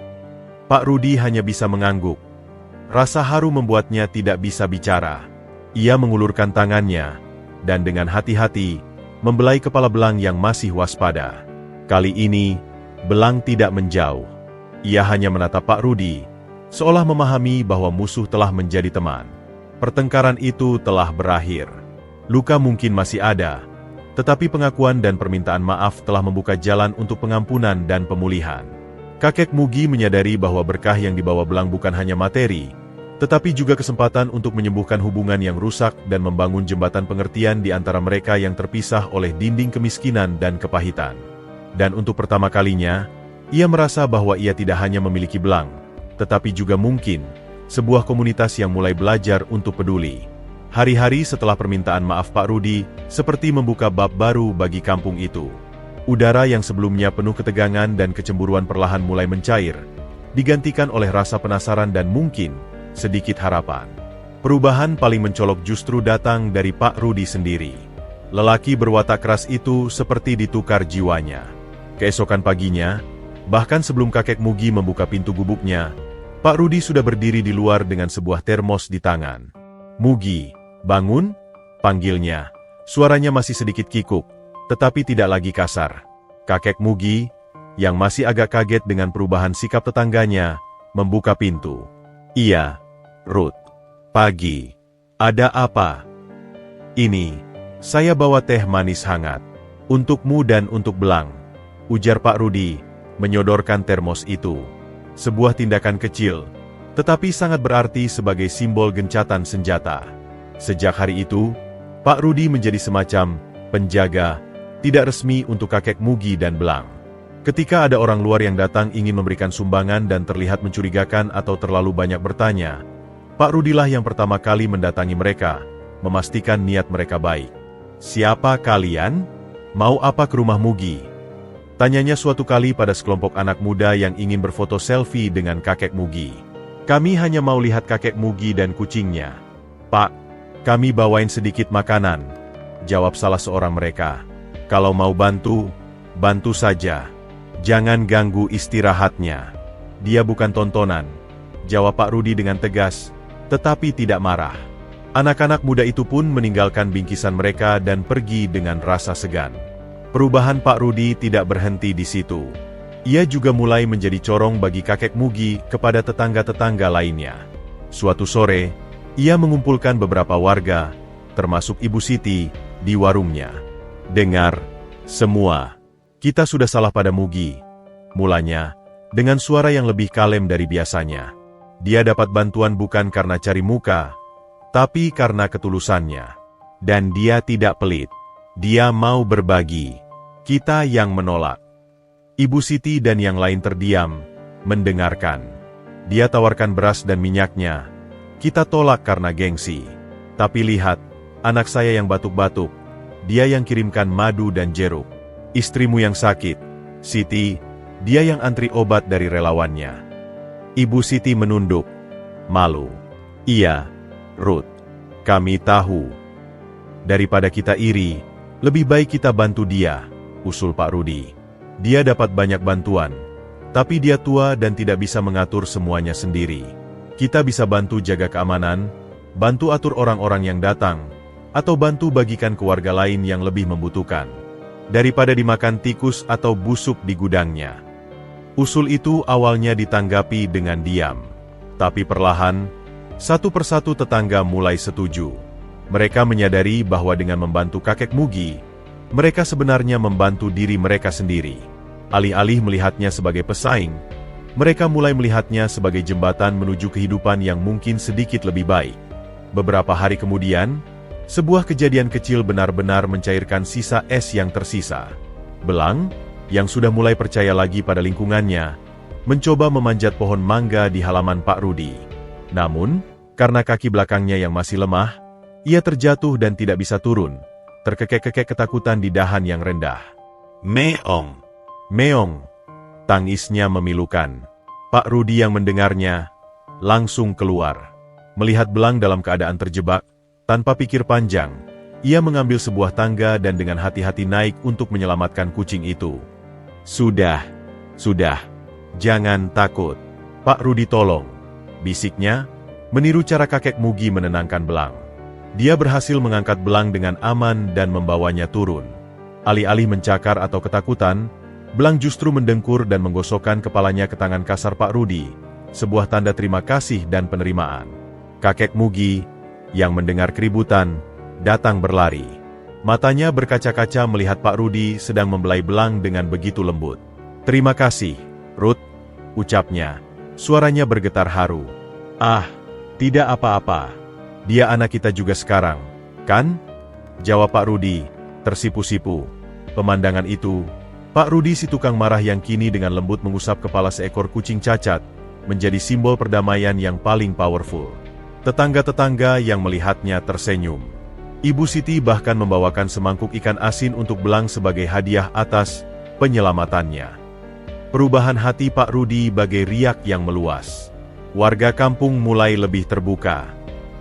Pak Rudi hanya bisa mengangguk. Rasa haru membuatnya tidak bisa bicara. Ia mengulurkan tangannya, dan dengan hati-hati, membelai kepala Belang yang masih waspada. Kali ini, Belang tidak menjauh. Ia hanya menatap Pak Rudi, seolah memahami bahwa musuh telah menjadi teman. Pertengkaran itu telah berakhir. Luka mungkin masih ada, tetapi pengakuan dan permintaan maaf telah membuka jalan untuk pengampunan dan pemulihan. Kakek Mugi menyadari bahwa berkah yang dibawa Belang bukan hanya materi, tetapi juga kesempatan untuk menyembuhkan hubungan yang rusak dan membangun jembatan pengertian di antara mereka yang terpisah oleh dinding kemiskinan dan kepahitan. Dan untuk pertama kalinya, ia merasa bahwa ia tidak hanya memiliki Belang, tetapi juga mungkin sebuah komunitas yang mulai belajar untuk peduli. Hari-hari setelah permintaan maaf Pak Rudi, seperti membuka bab baru bagi kampung itu. Udara yang sebelumnya penuh ketegangan dan kecemburuan perlahan mulai mencair, digantikan oleh rasa penasaran dan mungkin sedikit harapan. Perubahan paling mencolok justru datang dari Pak Rudi sendiri. Lelaki berwatak keras itu seperti ditukar jiwanya. Keesokan paginya, bahkan sebelum kakek Mugi membuka pintu gubuknya, Pak Rudi sudah berdiri di luar dengan sebuah termos di tangan. Mugi, bangun, panggilnya. Suaranya masih sedikit kikuk, tetapi tidak lagi kasar. Kakek Mugi, yang masih agak kaget dengan perubahan sikap tetangganya, membuka pintu. Iya, Ruth. Pagi. Ada apa? Ini, saya bawa teh manis hangat. Untukmu dan untuk Belang, ujar Pak Rudi, menyodorkan termos itu. Sebuah tindakan kecil, tetapi sangat berarti sebagai simbol gencatan senjata. Sejak hari itu, Pak Rudi menjadi semacam penjaga, tidak resmi untuk kakek Mugi dan Belang. Ketika ada orang luar yang datang ingin memberikan sumbangan dan terlihat mencurigakan atau terlalu banyak bertanya, Pak Rudilah yang pertama kali mendatangi mereka, memastikan niat mereka baik. Siapa kalian? Mau apa ke rumah Mugi? Tanyanya suatu kali pada sekelompok anak muda yang ingin berfoto selfie dengan kakek Mugi. Kami hanya mau lihat kakek Mugi dan kucingnya. Pak, kami bawain sedikit makanan, jawab salah seorang mereka. Kalau mau bantu, bantu saja. Jangan ganggu istirahatnya. Dia bukan tontonan, jawab Pak Rudi dengan tegas, tetapi tidak marah. Anak-anak muda itu pun meninggalkan bingkisan mereka dan pergi dengan rasa segan. Perubahan Pak Rudi tidak berhenti di situ. Ia juga mulai menjadi corong bagi kakek Mugi kepada tetangga-tetangga lainnya. Suatu sore, ia mengumpulkan beberapa warga, termasuk Ibu Siti, di warungnya. Dengar, semua, kita sudah salah pada Mugi. Mulanya, dengan suara yang lebih kalem dari biasanya. Dia dapat bantuan bukan karena cari muka, tapi karena ketulusannya. Dan dia tidak pelit. Dia mau berbagi. Kita yang menolak. Ibu Siti dan yang lain terdiam, mendengarkan. Dia tawarkan beras dan minyaknya. Kita tolak karena gengsi. Tapi lihat, anak saya yang batuk-batuk. Dia yang kirimkan madu dan jeruk. Istrimu yang sakit, Siti, dia yang antri obat dari relawannya. Ibu Siti menunduk, malu. Iya, Ruth, kami tahu. Daripada kita iri, lebih baik kita bantu dia, usul Pak Rudi. Dia dapat banyak bantuan, tapi dia tua dan tidak bisa mengatur semuanya sendiri. Kita bisa bantu jaga keamanan, bantu atur orang-orang yang datang, atau bantu bagikan ke warga lain yang lebih membutuhkan. Daripada dimakan tikus atau busuk di gudangnya. Usul itu awalnya ditanggapi dengan diam. Tapi perlahan, satu persatu tetangga mulai setuju. Mereka menyadari bahwa dengan membantu kakek Mugi, mereka sebenarnya membantu diri mereka sendiri. Alih-alih melihatnya sebagai pesaing, mereka mulai melihatnya sebagai jembatan menuju kehidupan yang mungkin sedikit lebih baik. Beberapa hari kemudian, sebuah kejadian kecil benar-benar mencairkan sisa es yang tersisa. Belang, yang sudah mulai percaya lagi pada lingkungannya, mencoba memanjat pohon mangga di halaman Pak Rudi. Namun, karena kaki belakangnya yang masih lemah, ia terjatuh dan tidak bisa turun, terkekek-kekek ketakutan di dahan yang rendah. Meong! Meong! Tangisnya memilukan. Pak Rudi yang mendengarnya, langsung keluar. Melihat Belang dalam keadaan terjebak, tanpa pikir panjang, ia mengambil sebuah tangga dan dengan hati-hati naik untuk menyelamatkan kucing itu. Sudah, jangan takut. Pak Rudi tolong, bisiknya, meniru cara kakek Mugi menenangkan Belang. Dia berhasil mengangkat Belang dengan aman dan membawanya turun. Alih-alih mencakar atau ketakutan, Belang justru mendengkur dan menggosokkan kepalanya ke tangan kasar Pak Rudi, sebuah tanda terima kasih dan penerimaan. Kakek Mugi, yang mendengar keributan, datang berlari. Matanya berkaca-kaca melihat Pak Rudi sedang membelai Belang dengan begitu lembut. Terima kasih, Ruth, ucapnya. Suaranya bergetar haru. Ah, tidak apa-apa. Dia anak kita juga sekarang, kan? Jawab Pak Rudi, tersipu-sipu. Pemandangan itu, Pak Rudi si tukang marah yang kini dengan lembut mengusap kepala seekor kucing cacat, menjadi simbol perdamaian yang paling powerful. Tetangga-tetangga yang melihatnya tersenyum. Ibu Siti bahkan membawakan semangkuk ikan asin untuk Belang sebagai hadiah atas penyelamatannya. Perubahan hati Pak Rudi bagai riak yang meluas. Warga kampung mulai lebih terbuka.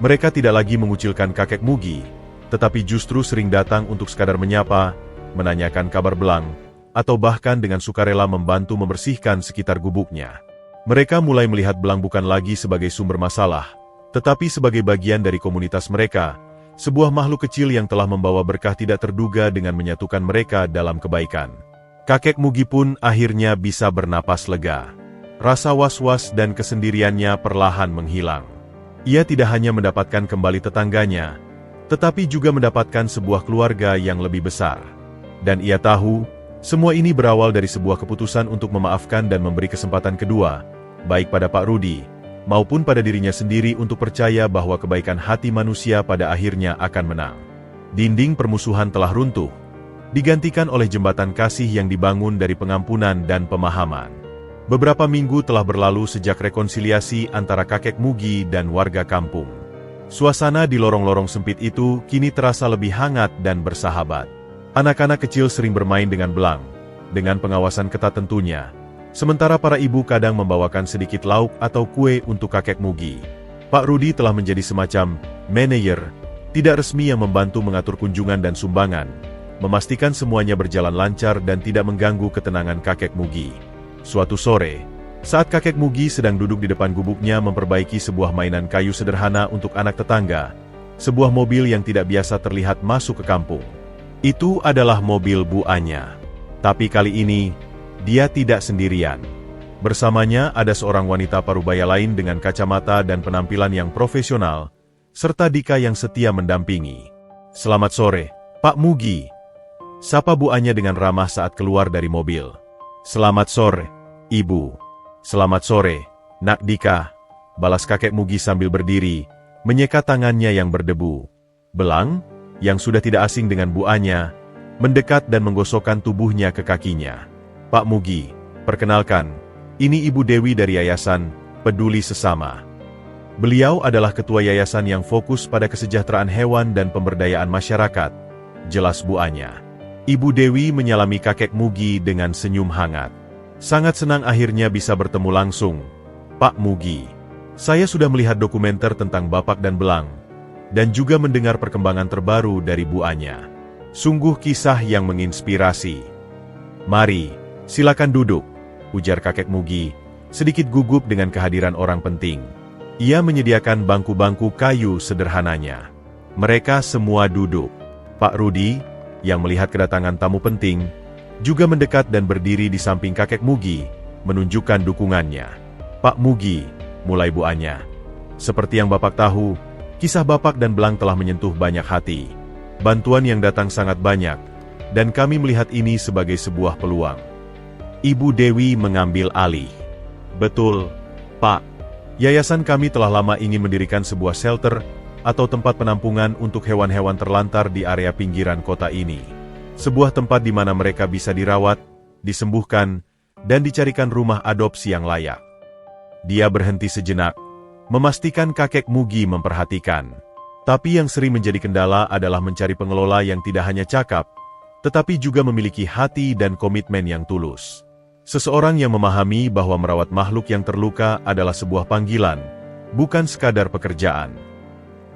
Mereka tidak lagi mengucilkan kakek Mugi, tetapi justru sering datang untuk sekadar menyapa, menanyakan kabar Belang, atau bahkan dengan sukarela membantu membersihkan sekitar gubuknya. Mereka mulai melihat Belang bukan lagi sebagai sumber masalah, tetapi sebagai bagian dari komunitas mereka, sebuah makhluk kecil yang telah membawa berkah tidak terduga dengan menyatukan mereka dalam kebaikan. Kakek Mugi pun akhirnya bisa bernapas lega. Rasa was-was dan kesendiriannya perlahan menghilang. Ia tidak hanya mendapatkan kembali tetangganya, tetapi juga mendapatkan sebuah keluarga yang lebih besar. Dan ia tahu, semua ini berawal dari sebuah keputusan untuk memaafkan dan memberi kesempatan kedua, baik pada Pak Rudi, maupun pada dirinya sendiri untuk percaya bahwa kebaikan hati manusia pada akhirnya akan menang. Dinding permusuhan telah runtuh, digantikan oleh jembatan kasih yang dibangun dari pengampunan dan pemahaman. Beberapa minggu telah berlalu sejak rekonsiliasi antara kakek Mugi dan warga kampung. Suasana di lorong-lorong sempit itu kini terasa lebih hangat dan bersahabat. Anak-anak kecil sering bermain dengan Belang, dengan pengawasan ketat tentunya. Sementara para ibu kadang membawakan sedikit lauk atau kue untuk kakek Mugi. Pak Rudi telah menjadi semacam manajer, tidak resmi yang membantu mengatur kunjungan dan sumbangan, memastikan semuanya berjalan lancar dan tidak mengganggu ketenangan kakek Mugi. Suatu sore, saat kakek Mugi sedang duduk di depan gubuknya memperbaiki sebuah mainan kayu sederhana untuk anak tetangga, sebuah mobil yang tidak biasa terlihat masuk ke kampung. Itu adalah mobil Bu Anya. Tapi kali ini, dia tidak sendirian. Bersamanya ada seorang wanita parubaya lain dengan kacamata dan penampilan yang profesional, serta Dika yang setia mendampingi. Selamat sore, Pak Mugi. Sapa Bu Anya dengan ramah saat keluar dari mobil. Selamat sore, Ibu. Selamat sore, Nak Dika. Balas kakek Mugi sambil berdiri, menyeka tangannya yang berdebu. Belang, yang sudah tidak asing dengan Bu Anya, mendekat dan menggosokkan tubuhnya ke kakinya. "Pak Mugi, perkenalkan, ini Ibu Dewi dari Yayasan Peduli Sesama. Beliau adalah ketua yayasan yang fokus pada kesejahteraan hewan dan pemberdayaan masyarakat," jelas Bu Anya. Ibu Dewi menyalami kakek Mugi dengan senyum hangat. "Sangat senang akhirnya bisa bertemu langsung, Pak Mugi. Saya sudah melihat dokumenter tentang Bapak dan Belang, dan juga mendengar perkembangan terbaru dari Bu Anya. Sungguh kisah yang menginspirasi. Mari, silakan duduk," ujar kakek Mugi, sedikit gugup dengan kehadiran orang penting. Ia menyediakan bangku-bangku kayu sederhananya. Mereka semua duduk. Pak Rudi, yang melihat kedatangan tamu penting, juga mendekat dan berdiri di samping kakek Mugi, menunjukkan dukungannya. "Pak Mugi," mulai Bu Anya, "seperti yang Bapak tahu, kisah Bapak dan Belang telah menyentuh banyak hati. Bantuan yang datang sangat banyak, dan kami melihat ini sebagai sebuah peluang." Ibu Dewi mengambil alih. "Betul, Pak. Yayasan kami telah lama ingin mendirikan sebuah shelter atau tempat penampungan untuk hewan-hewan terlantar di area pinggiran kota ini. Sebuah tempat di mana mereka bisa dirawat, disembuhkan, dan dicarikan rumah adopsi yang layak." Dia berhenti sejenak, memastikan kakek Mugi memperhatikan. Tapi yang sering menjadi kendala adalah mencari pengelola yang tidak hanya cakap, tetapi juga memiliki hati dan komitmen yang tulus. Seseorang yang memahami bahwa merawat makhluk yang terluka adalah sebuah panggilan, bukan sekadar pekerjaan.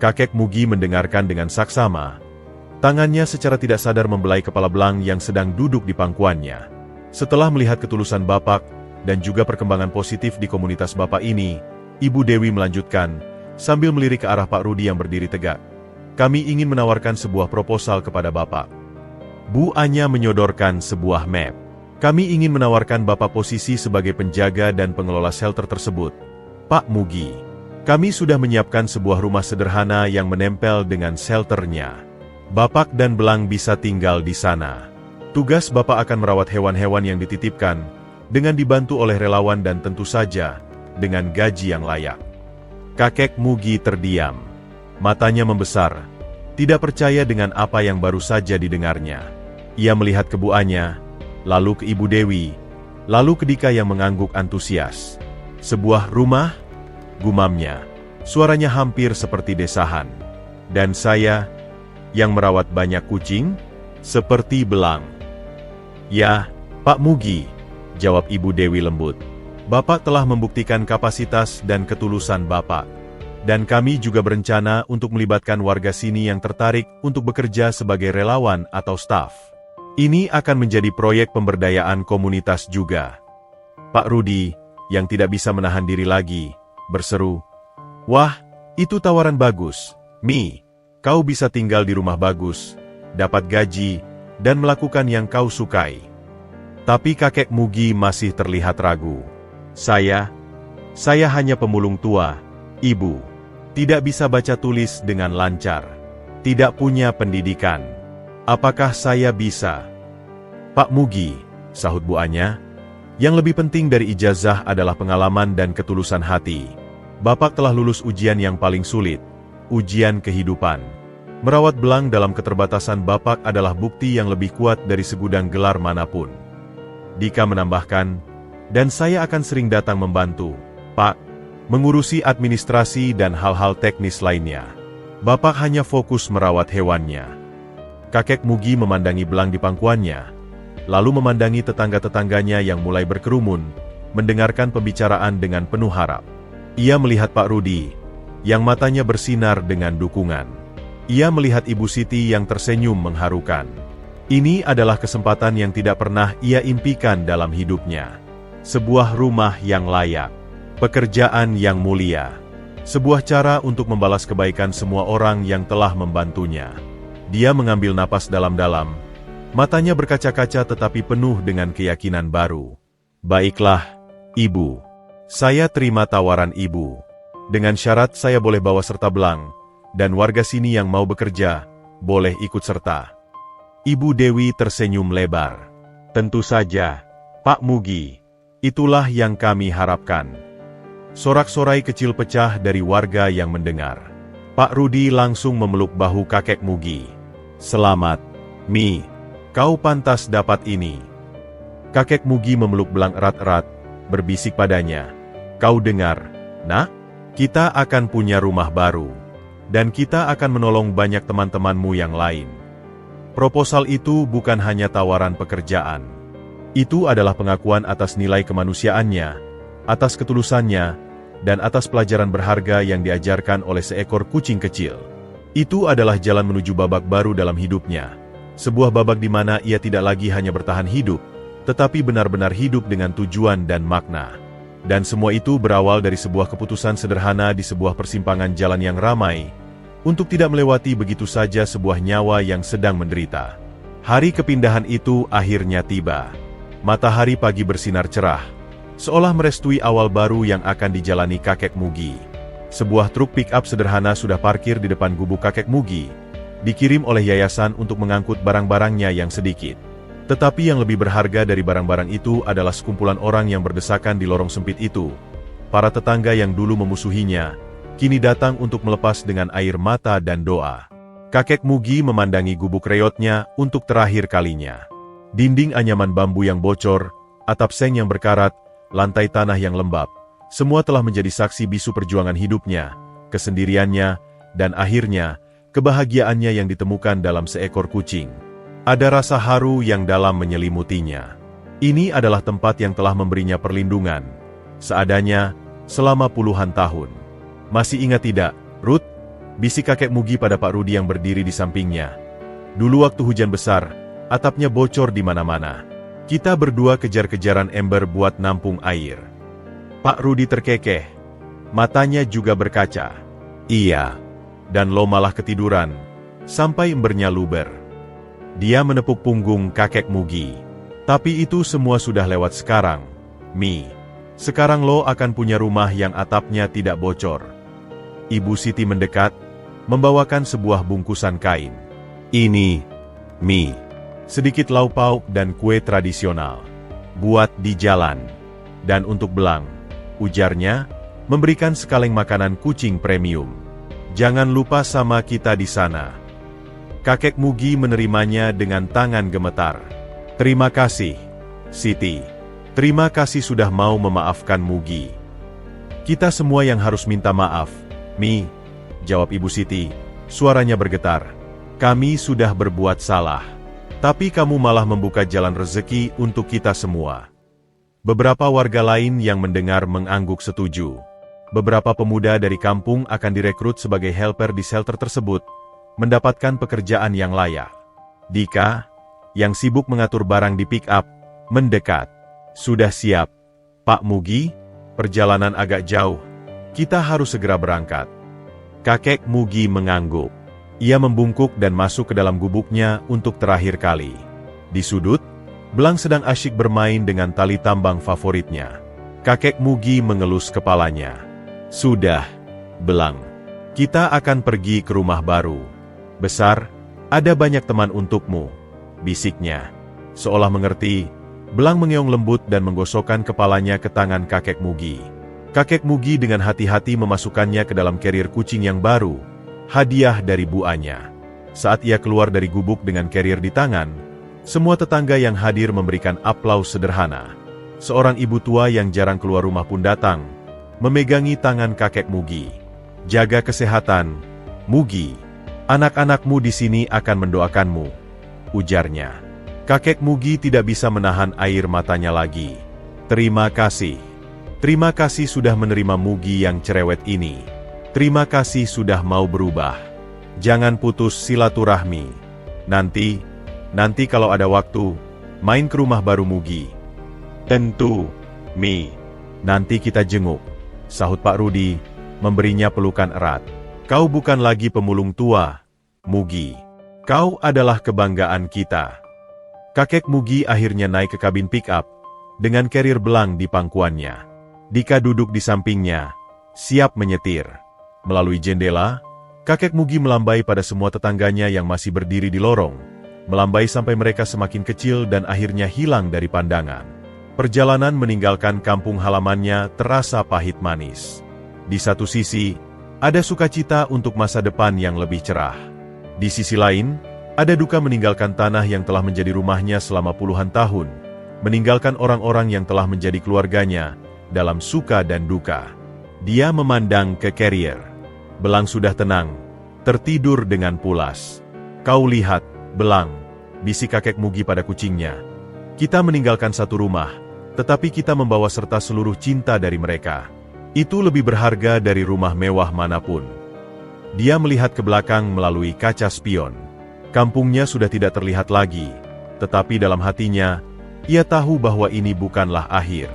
Kakek Mugi mendengarkan dengan saksama. Tangannya secara tidak sadar membelai kepala Belang yang sedang duduk di pangkuannya. Setelah melihat ketulusan Bapak, dan juga perkembangan positif di komunitas Bapak ini, Ibu Dewi melanjutkan, sambil melirik ke arah Pak Rudi yang berdiri tegak. "Kami ingin menawarkan sebuah proposal kepada Bapak." Bu Anya menyodorkan sebuah map. "Kami ingin menawarkan Bapak posisi sebagai penjaga dan pengelola shelter tersebut. Pak Mugi, kami sudah menyiapkan sebuah rumah sederhana yang menempel dengan shelternya. Bapak dan Belang bisa tinggal di sana. Tugas Bapak akan merawat hewan-hewan yang dititipkan, dengan dibantu oleh relawan dan tentu saja, dengan gaji yang layak." Kakek Mugi terdiam. Matanya membesar, tidak percaya dengan apa yang baru saja didengarnya. Ia melihat ke Bu Anya, lalu ke Ibu Dewi, lalu ke Dika yang mengangguk antusias. "Sebuah rumah?" gumamnya. Suaranya hampir seperti desahan. "Dan saya, yang merawat banyak kucing? Seperti Belang." "Ya, Pak Mugi," jawab Ibu Dewi lembut. "Bapak telah membuktikan kapasitas dan ketulusan Bapak. Dan kami juga berencana untuk melibatkan warga sini yang tertarik untuk bekerja sebagai relawan atau staf. Ini akan menjadi proyek pemberdayaan komunitas juga." Pak Rudi, yang tidak bisa menahan diri lagi, berseru, "Wah, itu tawaran bagus. Mi, kau bisa tinggal di rumah bagus, dapat gaji, dan melakukan yang kau sukai." Tapi kakek Mugi masih terlihat ragu. Saya hanya pemulung tua, Ibu. Tidak bisa baca tulis dengan lancar. Tidak punya pendidikan. Apakah saya bisa?" "Pak Mugi," sahut Bu Anya, "yang lebih penting dari ijazah adalah pengalaman dan ketulusan hati. Bapak telah lulus ujian yang paling sulit, ujian kehidupan. Merawat Belang dalam keterbatasan Bapak adalah bukti yang lebih kuat dari segudang gelar manapun." Dika menambahkan, "Dan saya akan sering datang membantu, Pak, mengurusi administrasi dan hal-hal teknis lainnya. Bapak hanya fokus merawat hewannya." Kakek Mugi memandangi Belang di pangkuannya, lalu memandangi tetangga-tetangganya yang mulai berkerumun, mendengarkan pembicaraan dengan penuh harap. Ia melihat Pak Rudi, yang matanya bersinar dengan dukungan. Ia melihat Ibu Siti yang tersenyum mengharukan. Ini adalah kesempatan yang tidak pernah ia impikan dalam hidupnya. Sebuah rumah yang layak. Pekerjaan yang mulia. Sebuah cara untuk membalas kebaikan semua orang yang telah membantunya. Dia mengambil napas dalam-dalam. Matanya berkaca-kaca tetapi penuh dengan keyakinan baru. "Baiklah, Ibu. Saya terima tawaran Ibu. Dengan syarat saya boleh bawa serta Belang, dan warga sini yang mau bekerja, boleh ikut serta." Ibu Dewi tersenyum lebar. "Tentu saja, Pak Mugi. Itulah yang kami harapkan." Sorak-sorai kecil pecah dari warga yang mendengar. Pak Rudi langsung memeluk bahu kakek Mugi. Selamat, Mi. Kau pantas dapat ini. Kakek Mugi memeluk Belang erat-erat, berbisik padanya. Kau dengar, nak? Kita akan punya rumah baru. Dan kita akan menolong banyak teman-temanmu yang lain. Proposal itu bukan hanya tawaran pekerjaan. Itu adalah pengakuan atas nilai kemanusiaannya, atas ketulusannya, dan atas pelajaran berharga yang diajarkan oleh seekor kucing kecil. Itu adalah jalan menuju babak baru dalam hidupnya. Sebuah babak di mana ia tidak lagi hanya bertahan hidup, tetapi benar-benar hidup dengan tujuan dan makna. Dan semua itu berawal dari sebuah keputusan sederhana di sebuah persimpangan jalan yang ramai, untuk tidak melewati begitu saja sebuah nyawa yang sedang menderita. Hari kepindahan itu akhirnya tiba. Matahari pagi bersinar cerah, seolah merestui awal baru yang akan dijalani kakek Mugi. Sebuah truk pick-up sederhana sudah parkir di depan gubuk kakek Mugi, dikirim oleh yayasan untuk mengangkut barang-barangnya yang sedikit. Tetapi yang lebih berharga dari barang-barang itu adalah sekumpulan orang yang berdesakan di lorong sempit itu. Para tetangga yang dulu memusuhinya, kini datang untuk melepas dengan air mata dan doa. Kakek Mugi memandangi gubuk reotnya untuk terakhir kalinya. Dinding anyaman bambu yang bocor, atap seng yang berkarat, lantai tanah yang lembab, semua telah menjadi saksi bisu perjuangan hidupnya, kesendiriannya, dan akhirnya, kebahagiaannya yang ditemukan dalam seekor kucing. Ada rasa haru yang dalam menyelimutinya. Ini adalah tempat yang telah memberinya perlindungan, seadanya, selama puluhan tahun. Masih ingat tidak, Ruth? Bisik kakek Mugi pada Pak Rudi yang berdiri di sampingnya. Dulu waktu hujan besar, atapnya bocor di mana-mana. Kita berdua kejar-kejaran ember buat nampung air. Pak Rudi terkekeh. Matanya juga berkaca. Iya. Dan lo malah ketiduran, sampai embernya luber. Dia menepuk punggung kakek Mugi. Tapi itu semua sudah lewat sekarang, Mi. Sekarang lo akan punya rumah yang atapnya tidak bocor. Ibu Siti mendekat, membawakan sebuah bungkusan kain. Ini, Mi. Sedikit lauk pauk dan kue tradisional. Buat di jalan. Dan untuk Belang, ujarnya, memberikan sekaleng makanan kucing premium. Jangan lupa sama kita di sana. Kakek Mugi menerimanya dengan tangan gemetar. Terima kasih, Siti. Terima kasih sudah mau memaafkan Mugi. Kita semua yang harus minta maaf, Mi, jawab Ibu Siti, suaranya bergetar. Kami sudah berbuat salah. Tapi kamu malah membuka jalan rezeki untuk kita semua. Beberapa warga lain yang mendengar mengangguk setuju. Beberapa pemuda dari kampung akan direkrut sebagai helper di shelter tersebut, mendapatkan pekerjaan yang layak. Dika, yang sibuk mengatur barang di pick-up, mendekat. Sudah siap, Pak Mugi? Perjalanan agak jauh. Kita harus segera berangkat. Kakek Mugi mengangguk. Ia membungkuk dan masuk ke dalam gubuknya untuk terakhir kali. Di sudut, Belang sedang asyik bermain dengan tali tambang favoritnya. Kakek Mugi mengelus kepalanya. Sudah, Belang. Kita akan pergi ke rumah baru. Besar, ada banyak teman untukmu, bisiknya. Seolah mengerti, Belang mengeong lembut dan menggosokkan kepalanya ke tangan kakek Mugi. Kakek Mugi dengan hati-hati memasukkannya ke dalam carrier kucing yang baru, hadiah dari buanya. Saat ia keluar dari gubuk dengan carrier di tangan, semua tetangga yang hadir memberikan aplaus sederhana. Seorang ibu tua yang jarang keluar rumah pun datang, memegangi tangan kakek Mugi. Jaga kesehatan, Mugi. Anak-anakmu di sini akan mendoakanmu, ujarnya. Kakek Mugi tidak bisa menahan air matanya lagi. Terima kasih. Terima kasih sudah menerima Mugi yang cerewet ini. Terima kasih sudah mau berubah. Jangan putus silaturahmi. Nanti kalau ada waktu, main ke rumah baru Mugi. Tentu, Mi. Nanti kita jenguk, sahut Pak Rudi, memberinya pelukan erat. Kau bukan lagi pemulung tua, Mugi. Kau adalah kebanggaan kita. Kakek Mugi akhirnya naik ke kabin pick-up, dengan carrier Belang di pangkuannya. Dika duduk di sampingnya, siap menyetir. Melalui jendela, kakek Mugi melambai pada semua tetangganya yang masih berdiri di lorong, melambai sampai mereka semakin kecil dan akhirnya hilang dari pandangan. Perjalanan meninggalkan kampung halamannya terasa pahit manis. Di satu sisi, ada sukacita untuk masa depan yang lebih cerah. Di sisi lain, Ada duka meninggalkan tanah yang telah menjadi rumahnya selama puluhan tahun, meninggalkan orang-orang yang telah menjadi keluarganya, dalam suka dan duka. Dia memandang ke Carrier. Belang sudah tenang, tertidur dengan pulas. Kau lihat, Belang, bisik kakek Mugi pada kucingnya. Kita meninggalkan satu rumah, tetapi kita membawa serta seluruh cinta dari mereka. Itu lebih berharga dari rumah mewah manapun. Dia melihat ke belakang melalui kaca spion. Kampungnya sudah tidak terlihat lagi, tetapi dalam hatinya, ia tahu bahwa ini bukanlah akhir.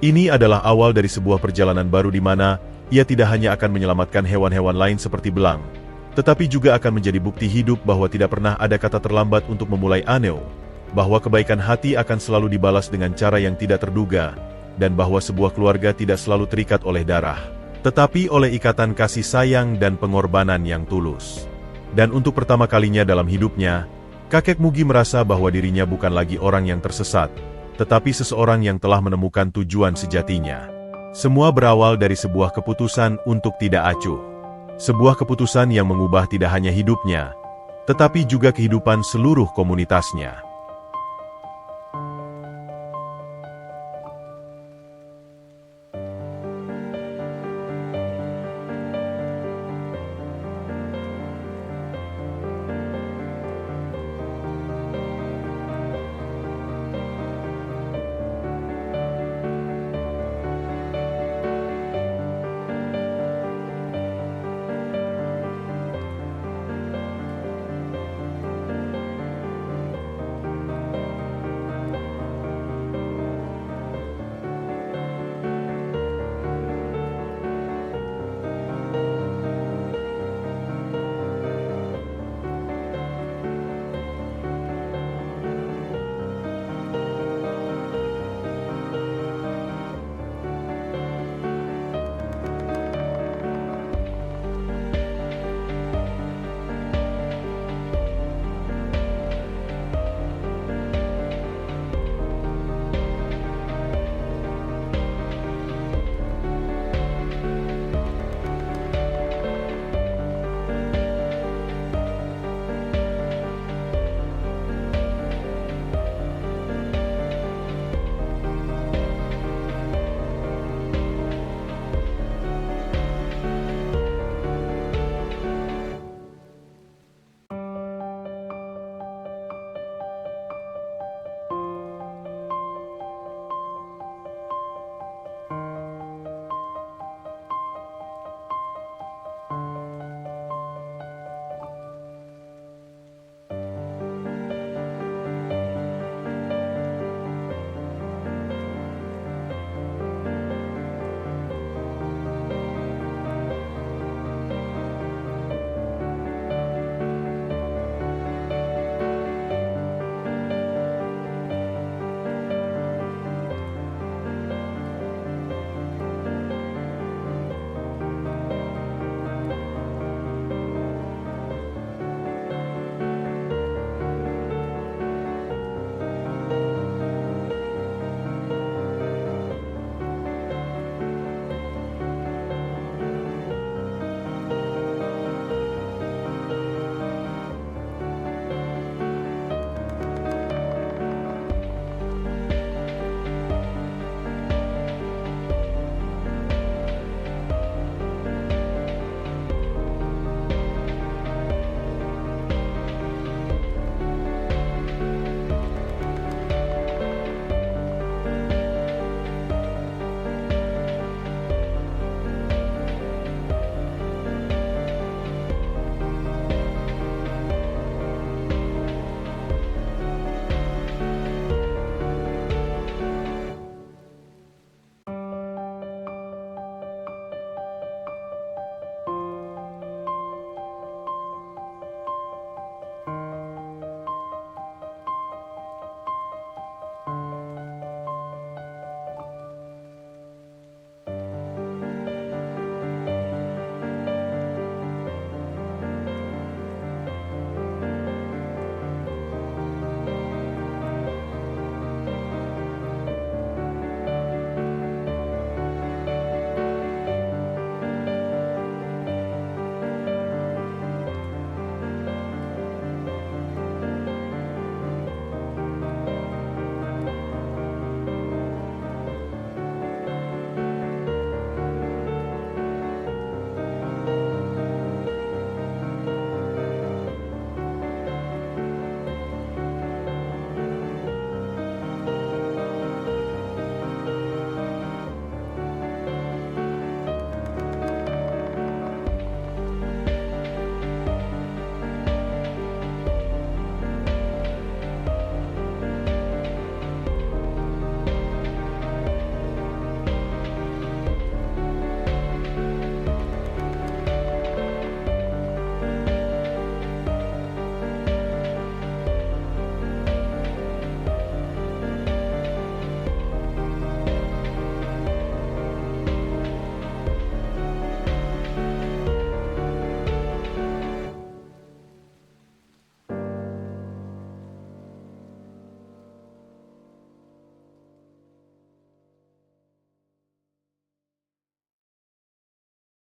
Ini adalah awal dari sebuah perjalanan baru di mana ia tidak hanya akan menyelamatkan hewan-hewan lain seperti belang, tetapi juga akan menjadi bukti hidup bahwa tidak pernah ada kata terlambat untuk memulai Aneo, bahwa kebaikan hati akan selalu dibalas dengan cara yang tidak terduga, dan bahwa sebuah keluarga tidak selalu terikat oleh darah, tetapi oleh ikatan kasih sayang dan pengorbanan yang tulus. Dan untuk pertama kalinya dalam hidupnya, kakek Mugi merasa bahwa dirinya bukan lagi orang yang tersesat, tetapi seseorang yang telah menemukan tujuan sejatinya. Semua berawal dari sebuah keputusan untuk tidak acuh. Sebuah keputusan yang mengubah tidak hanya hidupnya, tetapi juga kehidupan seluruh komunitasnya.